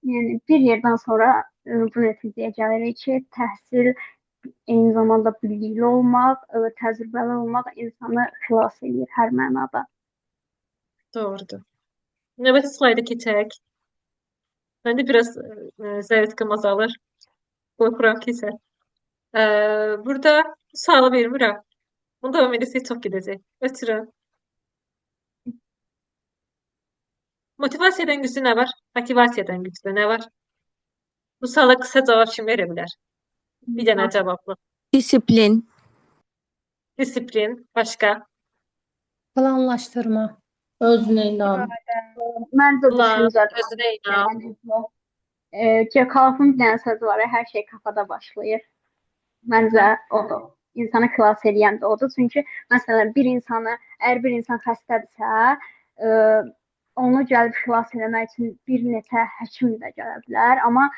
Yəni bir yerdən sonra bu nəticəyə gəlirik ki, təhsil eyni zamanda bilikli olmaq, təcrübəli olmaq insanı xilas edir hər mənada. Doğrudur. Növbəti slayda keçək. Məndə biraz zəifliğim azalır. Qorxuram keçər. Burada sualı vermirəm. Bunu davam etsək çox gedəcək. Ötürün. Motivasiyadan güclü nə var? Motivasiyadan güclü nə var? Bu suala qısa cavab kim verə bilər? Bir dənə cavablı. Disiplin. Disiplin, başqa. Planlaşdırma. Özünə inam. Məncə Plan, düşüncədir. özünə inam. Yəni bu Jack Half'ın bir dənə sözü var, hər şey kafada başlayır. Məncə odur. İnsanı xilas edən də odur. Çünki məsələn əgər bir insan xəstədirsə, onu gəlib xilas etmək üçün bir neçə həkim də gələ bilər, amma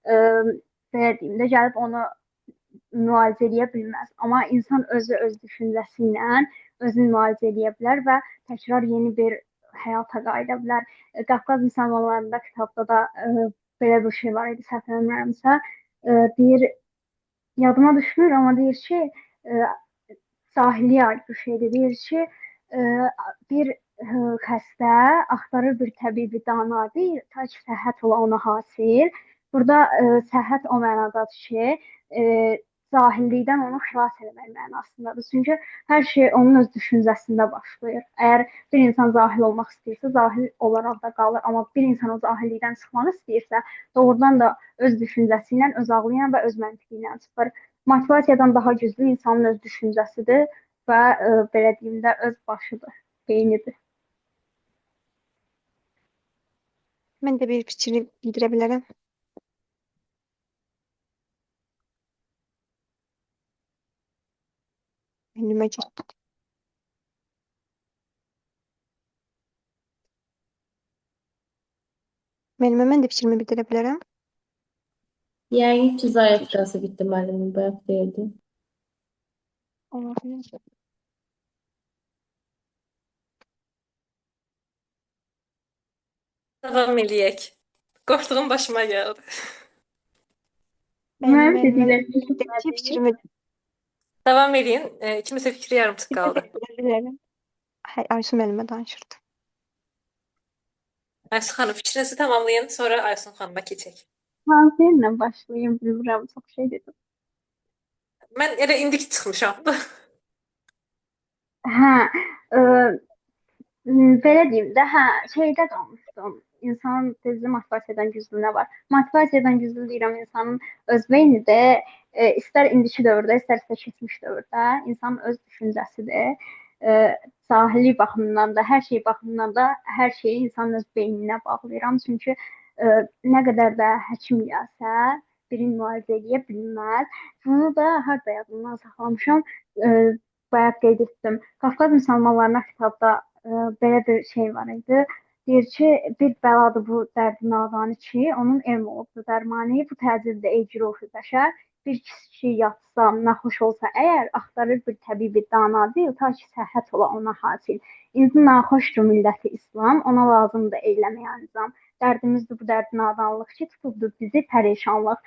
belə deyim də gəlib onu müalicə edə bilməz. Amma insan özü öz düşüncəsi ilə özünü müalicə edə bilər və təkrar yeni bir həyata qayıda bilər. Qafqaz müsəlmanlarında kitabda da belə bir şey var idi, səhv eləmirəmsə, deyir, yadıma düşmür, amma deyir ki, cahiliyə aid bir şeydir. Deyir ki, bir xəstə axtarır bir təbibi dana deyil, ta ki səhhət ola ona hasil. Burada səhhət o mənadadır ki, cahillikdən onu xilas etmək mənasındadır. Çünki hər şey onun öz düşüncəsində başlayır. Əgər bir insan cahil olmaq istəyirsə, cahil olaraq da qalır. Amma bir insan o cahillikdən çıxmaq istəyirsə, doğrudan da öz düşüncəsi ilə, öz ağlı ilə və öz məntiqi ilə çıxır. Motivasiyadan daha güclü insanın öz düşüncəsidir və belə deyim də öz başıdır, beynidir. Mən də bir fikri bildirə bilərəm. Önümə gəl. Mən də fikrimi bildirə bilərəm. Yəqin ki, zayıfcası bitdi müəllimin bayaq deyildi. Ola bilər. Davam eləyək. Qorxduğum başıma gəldi. Mən Mənim dediklərimi fikrimi Davam eləyin. Kimisə fikri yarımçıq qaldı. bildirə bilərəm. Aysun müəllimə danışırdı. Aysun xanım, fikrinizi tamamlayın, sonra Aysun xanıma keçək. hansı yerlə başlayım bilmirəm, çox şey dedim. Mən elə indik çıxmışam. Hə, belə deyim də, şeydə qalmışdım. İnsanın tezli motivasiyadan güclü nə var? Motivasiyadan güclü deyirəm insanın öz beynində, istər indiki dövrdə, istərsə keçmiş dövrdə insanın öz düşüncəsidir. Cahillik baxımından da, hər şey baxımından da hər şeyi insanın öz beyninə bağlayıram. Çünki nə qədər də həkim gəlsə, birini müalicə edə bilməz. Bunu da harda yadımdan saxlamışam. Bayaq qeyd etdim. Qafqaz müsəlmanlarına kitabda belə bir şey var idi. Deyir ki, bir bəladır bu dərdi nadanı ki, onun elm olubdu dərmanı, bu təcildə ecri ruhu bəşər. Bir kişi yatsa, naxoş olsa əgər, axtarır bir təbibi dana deyil, ta ki səhhət ola ona hasil. İndi naxoşdur milləti İslam, ona lazımdır eyləməyə nizam. Dərdimizdir bu dərd nadanlıq ki, tutubdur bizi pərişanlıq.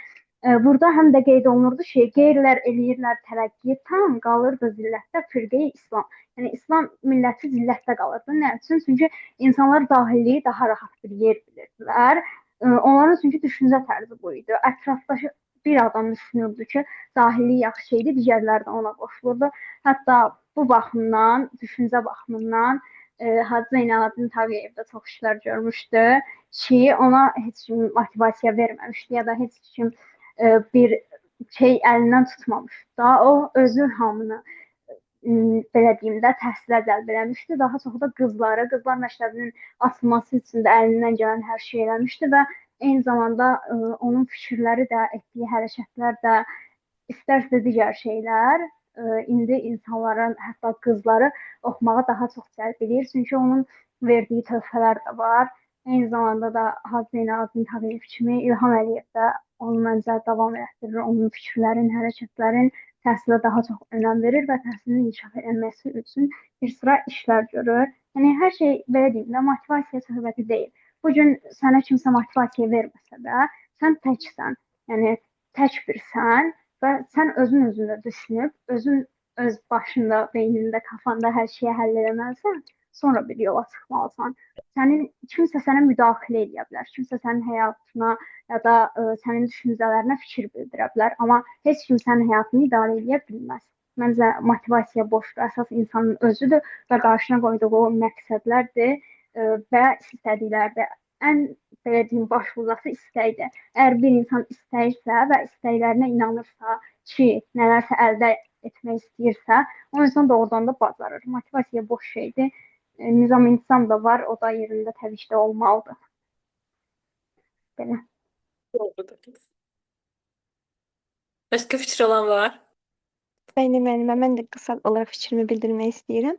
Burada həm də qeyd olunurdu ki, qeyrilər eləyirlər tərəqqiyi tam, qalırdı zillətdə firqeyi İslam. Yəni İslam milləti zillətdə qalırdı. Nə üçün? Çünki insanlar cahilliyi daha rahat bir yer bilirdilər. Onların çünki düşüncə tərzi bu idi. Ətrafdakı bir adam düşünürdü ki, cahillik yaxşı şeydir, digərləri də ona qoşulurdu. Hətta bu baxımdan, düşüncə baxımından Hacı Zeynalabdin Tağıyev də çox işlər görmüşdü ki, ona heç kim motivasiya verməmişdi ya da heç kim bir şey əlindən tutmamışdı da. O özü hamını belə deyim də təhsilə cəlb eləmişdi. Daha çox da qızlar məktəbinin açılması üçün də əlindən gələn hər şey eləmişdi və eyni zamanda onun fikirləri də, etdiyi hərəkətlər də, istərsə digər şeylər indi insanların, hətta qızları oxumağa daha çox cəlb edir. Çünki onun verdiyi töhfələr də var. Eyni zamanda da Hacı Zeynalabdin Tağıyev kimi İlham Əliyev də onu məncə davam etdirir. Onun fikirlərin, hərəkətlərin təhsilə daha çox önəm verir və təhsilin inkişaf edilməsi üçün bir sıra işlər görür. Yəni hər şey belə deyim də motivasiya söhbəti deyil. Bu gün sənə kimsə motivasiya verməsə də, sən təksən. Yəni tək birsən və sən özün düşünüb, özün öz başında, beynində, kafanda hər şeyi həll etməlisən. sonra bir yola çıxmalısan. Kimsə sənə müdaxilə edə bilər, kimsə sənin həyatına ya da sənin düşüncələrinə fikir bildirə bilər, amma heç kim sənin həyatını idarə edə bilməz. Məncə motivasiya boşdur. Əsas insanın özüdür və qarşına qoyduğu məqsədlərdir və istədiklərdir. Ən belə deyim, başlıcası istəkdir. Əgər bir insan istəyirsə və istəklərinə inanırsa ki, nələrsə əldə etmək istəyirsə, o insan doğrudan da bacarır. Motivasiya boş şeydir. Nizam-intizam da var, o da yerində təbii ki də olmalıdır. Belə. Doğrudur. Başka fikir olan var? Bəli, müəllimə, mən də qısa olaraq fikrimi bildirmək istəyirəm.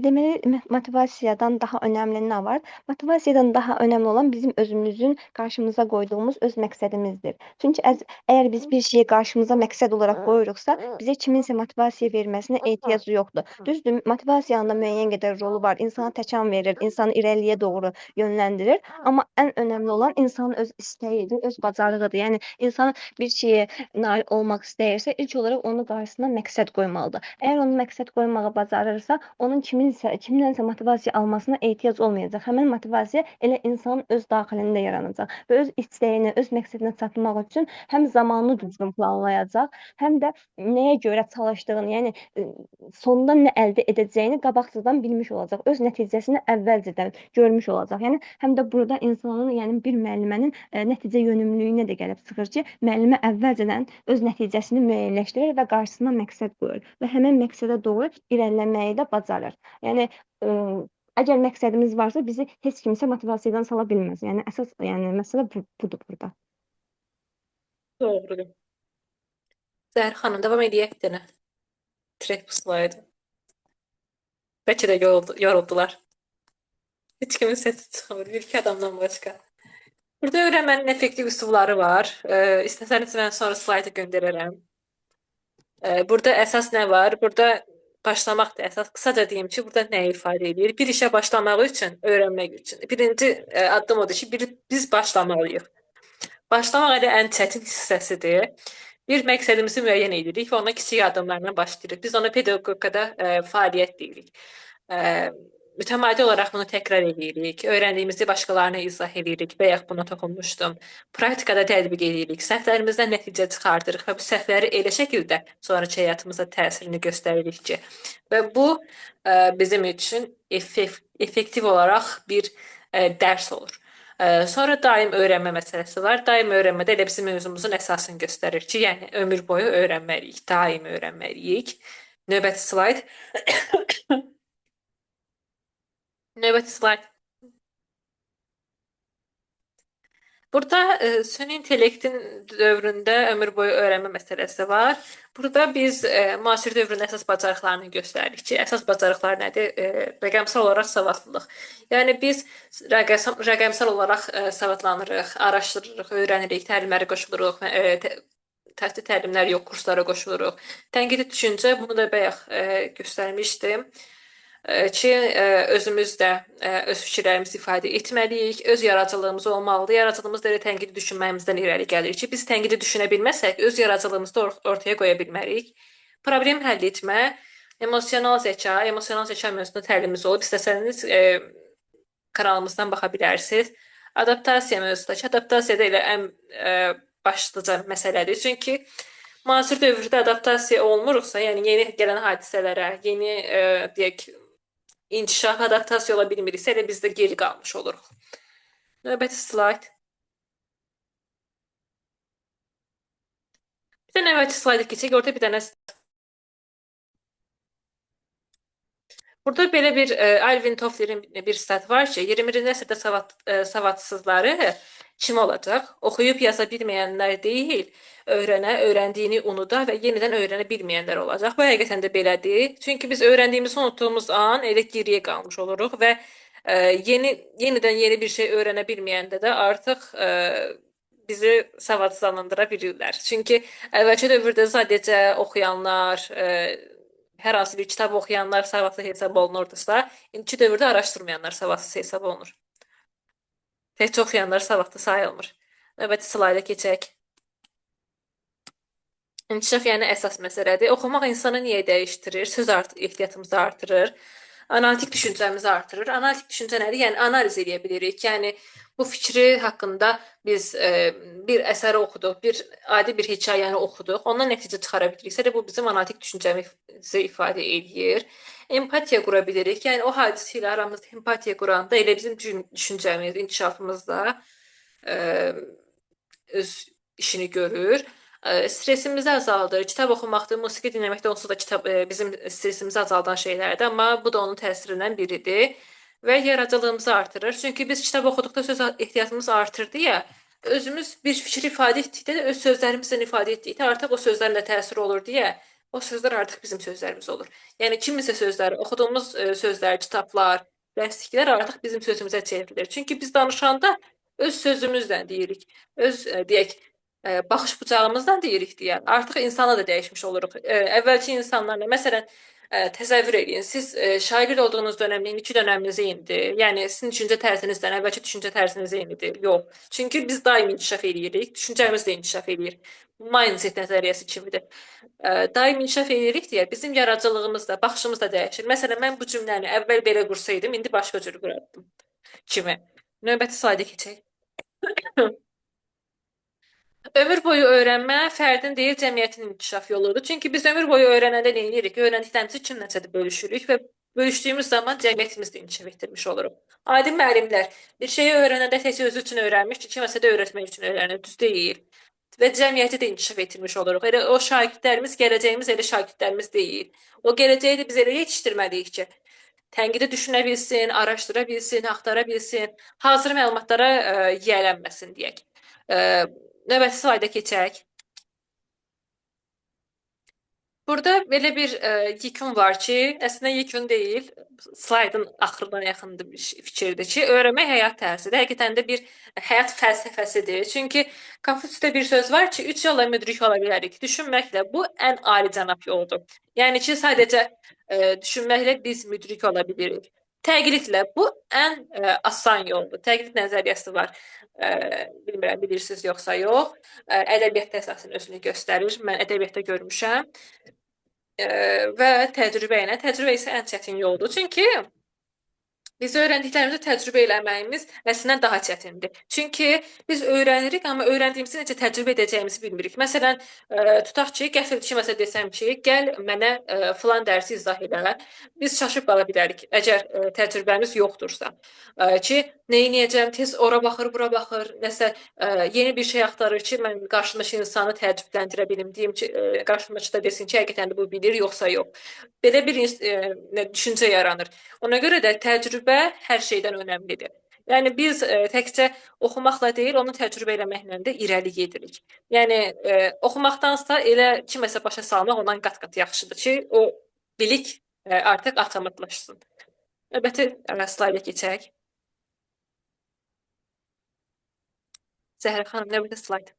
Deməli, motivasiyadan daha önəmli nə var? Motivasiyadan daha önəmli olan bizim özümüzün qarşımıza qoyduğumuz öz məqsədimizdir. Çünki əgər biz bir şeyi qarşımıza məqsəd olaraq qoyuruqsa, bizə kiminsə motivasiya verməsinə ehtiyacı yoxdur. Düzdür, motivasiyanın da müəyyən qədər rolu var. İnsana təkan verir, insanı irəliyə doğru yönləndirir. Amma ən önəmli olan insanın öz istəyidir, öz bacarığıdır. Yəni, insan bir şeyə nail olmaq istəyirsə, ilk olaraq onun qarşısına məqsəd qoymalıdır. Əgər onun məqsəd qoymağı bacarırsa, onun kimdənsə motivasiya almasına ehtiyac olmayacaq. Həmin motivasiya elə insanın öz daxilində yaranacaq və öz istəyini, öz məqsədinə çatmaq üçün həm zamanını düzgün planlayacaq, həm də nəyə görə çalışdığını, yəni sonda nə əldə edəcəyini qabaqcadan bilmiş olacaq. Öz nəticəsini əvvəlcədən görmüş olacaq. Yəni həm də burada insanın, yəni bir müəllimənin nəticə yönümlülüyünə də gəlib çıxır ki, müəllimə əvvəlcədən öz nəticəsini müəyyənləşdirir və qarşısına məqsəd qoyur və həmin məqsədə doğru irəliləməyi də bacarır. Yəni əgər məqsədimiz varsa, bizi heç kimsə motivasiyadan sala bilməz. Yəni əsas, yəni məsələ budur burada. Doğrudur. Zəhər xanım, davam edək bir dənə. Direkt bu slaydı. Bəlkə də yoruldular. Heç kimin səsi çıxmır, bir-iki adamdan başqa. Burada öyrənmənin effektiv üsulları var. İstəsəniz mən sonra slaydı göndərərəm. Burada əsas nə var? Burada başlamaqdır əsas. Qısaca deyim ki, burada nə ifadə edir? Bir işə başlamaq üçün, öyrənmək üçün. Birinci addım odur ki, biz başlamalıyıq. Başlamaq elə ən çətin hissəsidir. Bir məqsədimizi müəyyən edirik və ona kiçik addımlarla başlayırıq. Biz ona pedaqogikada fəaliyyət deyirik. Mütəmadi olaraq bunu təkrar edirik, öyrəndiyimizi başqalarına izah edirik, bayaq buna toxunmuşdum. Praktikada tətbiq edirik, səhvlərimizdən nəticə çıxardırıq və bu səhvləri elə şəkildə sonrakı həyatımıza təsirini göstəririk ki, və bu bizim üçün effektiv olaraq bir dərs olur. Sonra daim öyrənmə məsələsi var. Daim öyrənmədə elə bizim mövzumuzun əsasını göstərir ki, yəni ömür boyu öyrənməliyik, daim öyrənməliyik. Növbəti slayd. Növbəti slayd. Burada süni intellektin dövründə ömür boyu öyrənmə məsələsi var. Burada biz müasir dövrün əsas bacarıqlarını göstəririk ki, əsas bacarıqlar nədir? Rəqəmsal olaraq savadlılıq. Yəni biz rəqəmsal olaraq savadlanırıq, araşdırırıq, öyrənirik, təlimlərə qoşuluruq, təhsil təlimləri yox, kurslara qoşuluruq. Tənqidi düşüncə, bunu da bayaq göstərmişdim. Ki, özümüz də öz fikirlərimizi ifadə etməliyik, öz yaradıcılığımız olmalıdır. Yaradıcılığımız da elə tənqidi düşünməyimizdən irəli gəlir ki, biz tənqidi düşünə bilməsək, öz yaradıcılığımızı da ortaya qoya bilmərik. Problem həll etmə, emosional zəka mövzusunda təlimimiz olub. İstəsəniz kanalımızdan baxa bilərsiniz. Adaptasiya mövzusundakı adaptasiya da elə ən başlıca məsələdir. Çünki müasir dövrdə adaptasiya olmuruqsa, yəni yeni gələn hadisələrə, yeni deyək inkişaf, adaptasiya ola bilmiriksə, elə biz də geri qalmış oluruq. Növbəti slayd. Bir də növbəti slayda keçək. Orada bir dənə burada belə bir Alvin Toffler'in bir stat var ki, 21-ci əsrdə savadsızları kim olacaq? Oxuyub yaza bilməyənlər deyil, öyrəndiyini unuda və yenidən öyrənə bilməyənlər olacaq. Bu həqiqətən də belədir. Çünki biz öyrəndiyimizi unutduğumuz an elə geriyə qalmış oluruq və yenidən yeni bir şey öyrənə bilməyəndə də artıq bizi savadsızlandıra bilirlər. Çünki əvvəlki dövrdə sadəcə oxuyanlar, hər hansı bir kitab oxuyanlar savadlı hesab olunurdsa, indiki dövrdə araşdırmayanlar savadsız hesab olunur. Tək oxuyanlar savadlı sayılmır. Növbəti slayda keçək. İnkişaf yəni əsas məsələdir. Oxumaq insanı niyə dəyişdirir? Söz ehtiyatımızı artırır. analitik düşüncəmizi artırır. Analitik düşüncə nədir? Yəni analiz edə bilirik. Yəni bu fikri haqqında biz bir əsəri oxuduq, adi bir hekayəni oxuduq, ondan nəticə çıxara biliriksə də bu bizim analitik düşüncəmizi ifadə edir. Empatiya qura bilirik. Yəni o hadisə ilə aramızda empatiya quranda elə bizim düşüncəmiz, inkişafımız da öz işini görür. Stresimizi azaldır. Kitab oxumaqdır, musiqi dinləməkdə onsuz da bizim stresimizi azaldan şeylərdir, amma bu da onun təsirindən biridir və yaradıcılığımızı artırır. Çünki biz kitab oxuduqda söz ehtiyatımız artırdı ya, özümüz bir fikri ifadə etdikdə də öz sözlərimizlə ifadə etdikdə artıq o sözlərlə təsir olur deyə o sözlər artıq bizim sözlərimiz olur. Yəni kiminsə sözləri, oxuduğumuz sözlər, kitablar, dərsliklər artıq bizim sözümüzə çevrilir. Çünki biz danışanda öz sözümüzlə deyirik, öz deyək baxış bucağımızdan deyirik deyə artıq insana da dəyişmiş oluruq. Əvvəlki insanlarla, məsələn, təsəvvür edin, siz şagird olduğunuz dönəmlə indiki dönəminiz eynidir. Yəni sizin düşüncə tərzinizdən əvvəlki düşüncə tərziniz eynidir. Yox. Çünki biz daim inkişaf edirik, düşüncəmiz də inkişaf edir. Mindset nəzəriyyəsi kimidir. Daim inkişaf edirik deyə bizim yaradıcılığımız da, baxışımız da dəyişir. Məsələn, mən bu cümləni əvvəl belə qursaydım, indi başqa cür qurardım kimi. Növbəti slayda keçək. Ömür boyu öyrənmə fərdin deyil, cəmiyyətin inkişaf yoludur. Çünki biz ömür boyu öyrənəndə nə edirik? Öyrəndiklərimizi kimləsə də bölüşürük və bölüşdüyümüz zaman cəmiyyətimizi də inkişaf etdirmiş oluruq. Adi müəllimlər bir şeyi öyrənəndə təkcə özü üçün öyrənmiş, kiməsə də öyrətmək üçün öyrənir. Düz deyil. Və cəmiyyəti də inkişaf etdirmiş oluruq. Elə o şagirdlərimiz, gələcəyimiz elə şagirdlərimiz deyil. O gələcəyi də biz elə yetişdirməliyik ki, tənqidi düşünə bilsin, araşdıra bilsin, axtara bilsin, hazır məlumatlara yiyələnməsin deyək. Növbəti slayda keçək. Burada belə bir yekun var ki, əslində yekun deyil, slaydın axırına yaxındır bir fikirdir ki, öyrənmək həyat tərzidir. Həqiqətən də bir həyat fəlsəfəsidir. Çünki Konfutsiyusda bir söz var ki, 3 yolla müdrik ola bilərik. Düşünməklə bu ən alicənab yoldur. Yəni ki, sadəcə düşünməklə biz müdrik ola bilirik. Təqlidlə bu ən asan yoldur. Təqlid nəzəriyyəsi var. Bilmirəm, bilirsiniz yoxsa yox. Ədəbiyyatda əsasən özünü göstərir. Mən ədəbiyyatda görmüşəm. Və təcrübə ilə. Təcrübə isə ən çətin yoldur. Çünki biz öyrəndiklərimizi təcrübə eləməyimiz əslində daha çətindir. Çünki biz öyrənirik, amma öyrəndiyimizi necə təcrübə edəcəyimizi bilmirik. Məsələn, tutaq ki, qəfil kiməsə desəm ki, gəl mənə filan dərsi izah elə. Biz çaşıb qala bilərik, əgər təcrübəmiz yoxdursa. Ki, nə edəcəm, tez ora baxır, bura baxır, nəsə yeni bir şey axtarır ki, mən qarşımdakı insanı təəccübləndirə bilim, deyim ki, qarşımdakı da desin ki, həqiqətən də bu bilir, yoxsa yox. Belə bir düşüncə yaranır. Ona görə də təcrübə hər şeydən önəmlidir. Yəni biz təkcə oxumaqla deyil, onu təcrübə eləməklə də irəli gedirik. Yəni oxumaqdansa elə kiməsə başa salmaq ondan qat-qat yaxşıdır ki, o bilik artıq avtomatlaşsın. Növbəti slayda keçək. Zəhra xanım, növbəti slayd.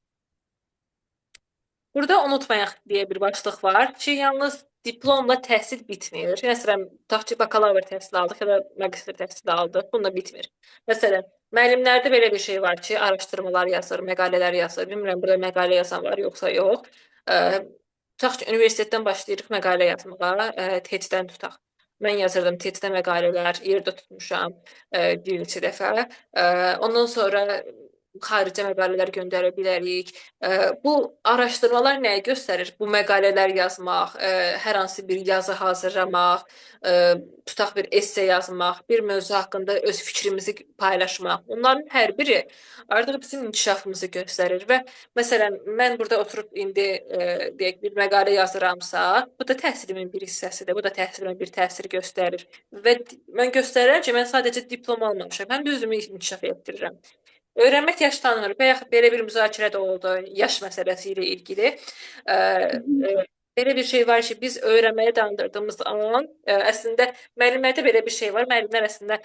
Burada unutmayaq deyə bir başlıq var ki, yalnız diplomla təhsil bitmir. Məsələn, tutaq ki, bakalavr təhsili aldıq ya da magistr təhsili aldıq, bununla bitmir. Məsələn, müəllimlərdə belə bir şey var ki, araşdırmalar yazır, məqalələr yazır. Bilmirəm, burada məqalə yazan var yoxsa yox. Tutaq ki, universitetdən başlayırıq məqalə yazmağa, TET-dən tutaq. Mən yazırdım TET-də məqalələr, yerdə tutmuşam bir neçə dəfə. Ondan sonra xaricə məqalələr göndərə bilərik. Bu araşdırmalar nəyi göstərir? Bu məqalələr yazmaq, hər hansı bir yazı hazırlamaq, tutaq bir esse yazmaq, bir mövzu haqqında öz fikrimizi paylaşmaq. Bunların hər biri artıq bizim inkişafımızı göstərir və məsələn, mən burada oturub indi deyək bir məqalə yazıramsa, bu da təhsilimin bir hissəsidir. Bu da təhsilimə bir təsir göstərir və mən göstərirəm ki, mən sadəcə diplom almamışam, həm də özümü inkişaf etdirirəm. Öyrənmək yaş tanınır. Belə bir müzakirə də oldu yaş məsələsi ilə ilgili. Belə bir şey var ki, biz öyrənməyə dandırdığımız zaman əslində müəllimlərdə belə bir şey var. Müəllimlər əslində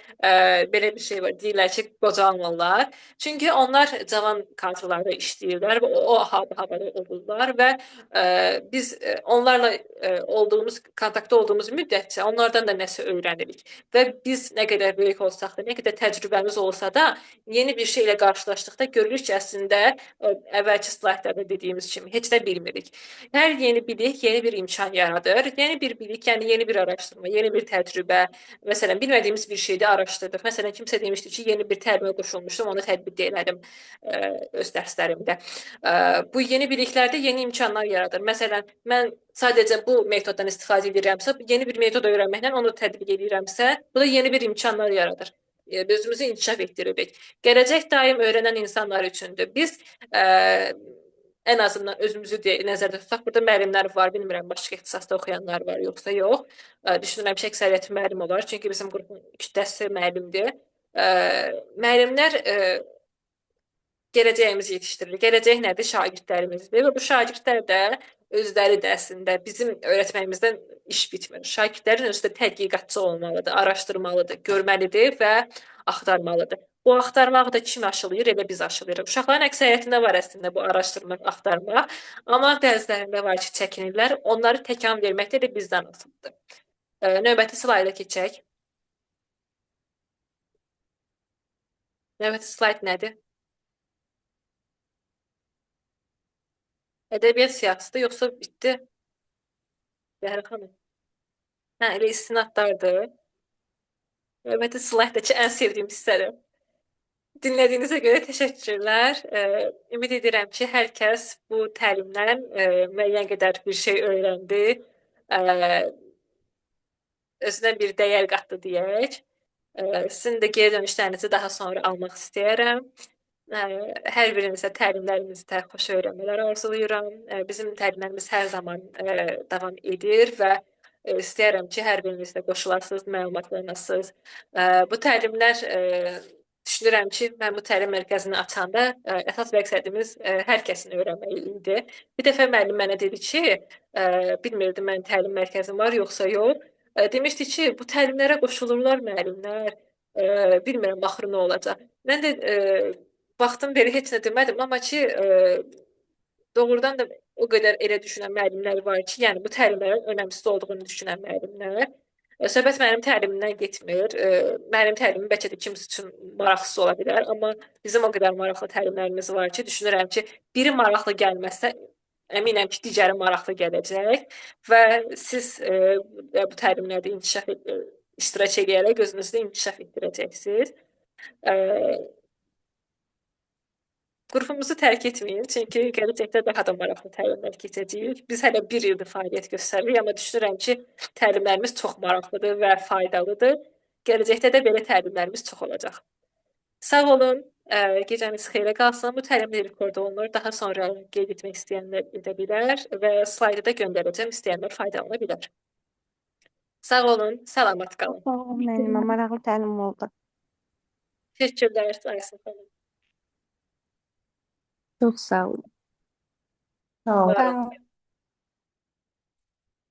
belə bir şey var. Deyirlər ki, qocalmırlar. Çünki onlar cavan kadrlarda işləyirlər və o havada olurlar və biz onlarla kontaktda olduğumuz müddətcə onlardan da nəsə öyrənirik. Və biz nə qədər böyük olsaq da, nə qədər təcrübəmiz olsa da, yeni bir şey ilə qarşılaşdıqda görürük ki, əslində əvvəlki slaydlarda dediyimiz kimi heç də bilmirik. Hər yeni bilik bilik yeni bir imkan yaradır. Yeni bir bilik, yəni yeni bir araşdırma, yeni bir təcrübə. Məsələn, bilmədiyimiz bir şeyi araşdırdıq. Məsələn, kimsə demişdi ki, yeni bir təlimə qoşulmuşdum, onu tətbiq elədim öz dərslərimdə. Bu yeni biliklərdə yeni imkanlar yaradır. Məsələn, mən sadəcə bu metoddan istifadə edirəmsə, yeni bir metod öyrənməklə onu tətbiq edirəmsə, bu da yeni bir imkanlar yaradır. Özümüzü inkişaf etdiririk. Gələcək daim öyrənən insanlar üçündür. Biz ən azından özümüzü nəzərdə tutaq. Burada müəllimlər var, bilmirəm başqa ixtisasda oxuyanlar var yoxsa yox. Düşünürəm ki, əksəriyyəti müəllim olar, çünki bizim qrupun kütləsi müəllimdir. Müəllimlər gələcəyimizi yetişdirir. Gələcək nədir? Şagirdlərimizdir və bu şagirdlər də özləri də əslində bizim öyrətməyimizdən iş bitmir. Şagirdlərin özü də tədqiqatçı olmalıdır, araşdırmalıdır, görməlidir və axtarmalıdır. Bu axtarmağı da kim aşılayır? Elə biz aşılayırıq. Uşaqların əksəriyyətində var əslində bu araşdırmaq, axtarmaq. Amma bəzilərində var ki, çəkinirlər. Onları təkan verməkdə də bizdən asılıdır. Növbəti slayda keçək. Növbəti slayd nədir? Ədəbiyyat siyahısı yoxsa bitdi? Zəhra xanım. Hə, elə istinadlardır. Növbəti slayddakı ən sevdiyim hissədir. Dinlədiyinizə görə təşəkkürlər. Ümid edirəm ki, hər kəs bu təlimdən müəyyən qədər bir şey öyrəndi. Özünə bir dəyər qatdı deyək. Sizin də geri dönüşlərinizi daha sonra almaq istəyərəm. Hər birinizə təlimlərinizdə xoş öyrənmələr arzulayıram. Bizim təlimlərimiz hər zaman davam edir və istəyərəm ki, hər biriniz də qoşulasınız, məlumatlanasınız. Bu təlimlər düşünürəm ki, mən bu təlim mərkəzini açanda əsas məqsədimiz hər kəsin öyrənməyi idi. Bir dəfə müəllim mənə dedi ki, bilmirdim mən təlim mərkəzim var yoxsa yox. Demişdi ki, bu təlimlərə qoşulurlar müəllimlər. Bilmirəm, baxır nə olacaq. Mən də baxdım belə heç nə demədim, amma ki, doğrudan da o qədər elə düşünən müəllimlər var ki, yəni bu təlimlərin önəmsiz olduğunu düşünən müəllimlər. Söhbət mənim təlimimdən getmir. Mənim təlimim bəlkə də kimisi üçün maraqsız ola bilər, amma bizim o qədər maraqlı təlimlərimiz var ki, düşünürəm ki, biri maraqlı gəlməsə, əminəm ki, digəri maraqlı gələcək və siz bu təlimlərdə iştirak edərək özünüzdə inkişaf etdirəcəksiniz. Qrupumuzu tərk etməyin, çünki gələcəkdə daha da maraqlı təlimlər keçəcəyik. Biz hələ bir ildir fəaliyyət göstəririk, amma düşünürəm ki, təlimlərimiz çox maraqlıdır və faydalıdır. Gələcəkdə də belə təlimlərimiz çox olacaq. Sağ olun, gecəniz xeyrə qalsın. Bu təlimlər rekord olunur. Daha sonra qeyd etmək istəyənlər edə bilər və slaydı da göndərəcəm, istəyənlər faydalana bilər. Sağ olun, salamat qalın. Sağ olun, müəllimə, maraqlı təlim oldu. Təşəkkürlər, Aysun xanım. Çox sağ olun. Var olun. Sağ olun.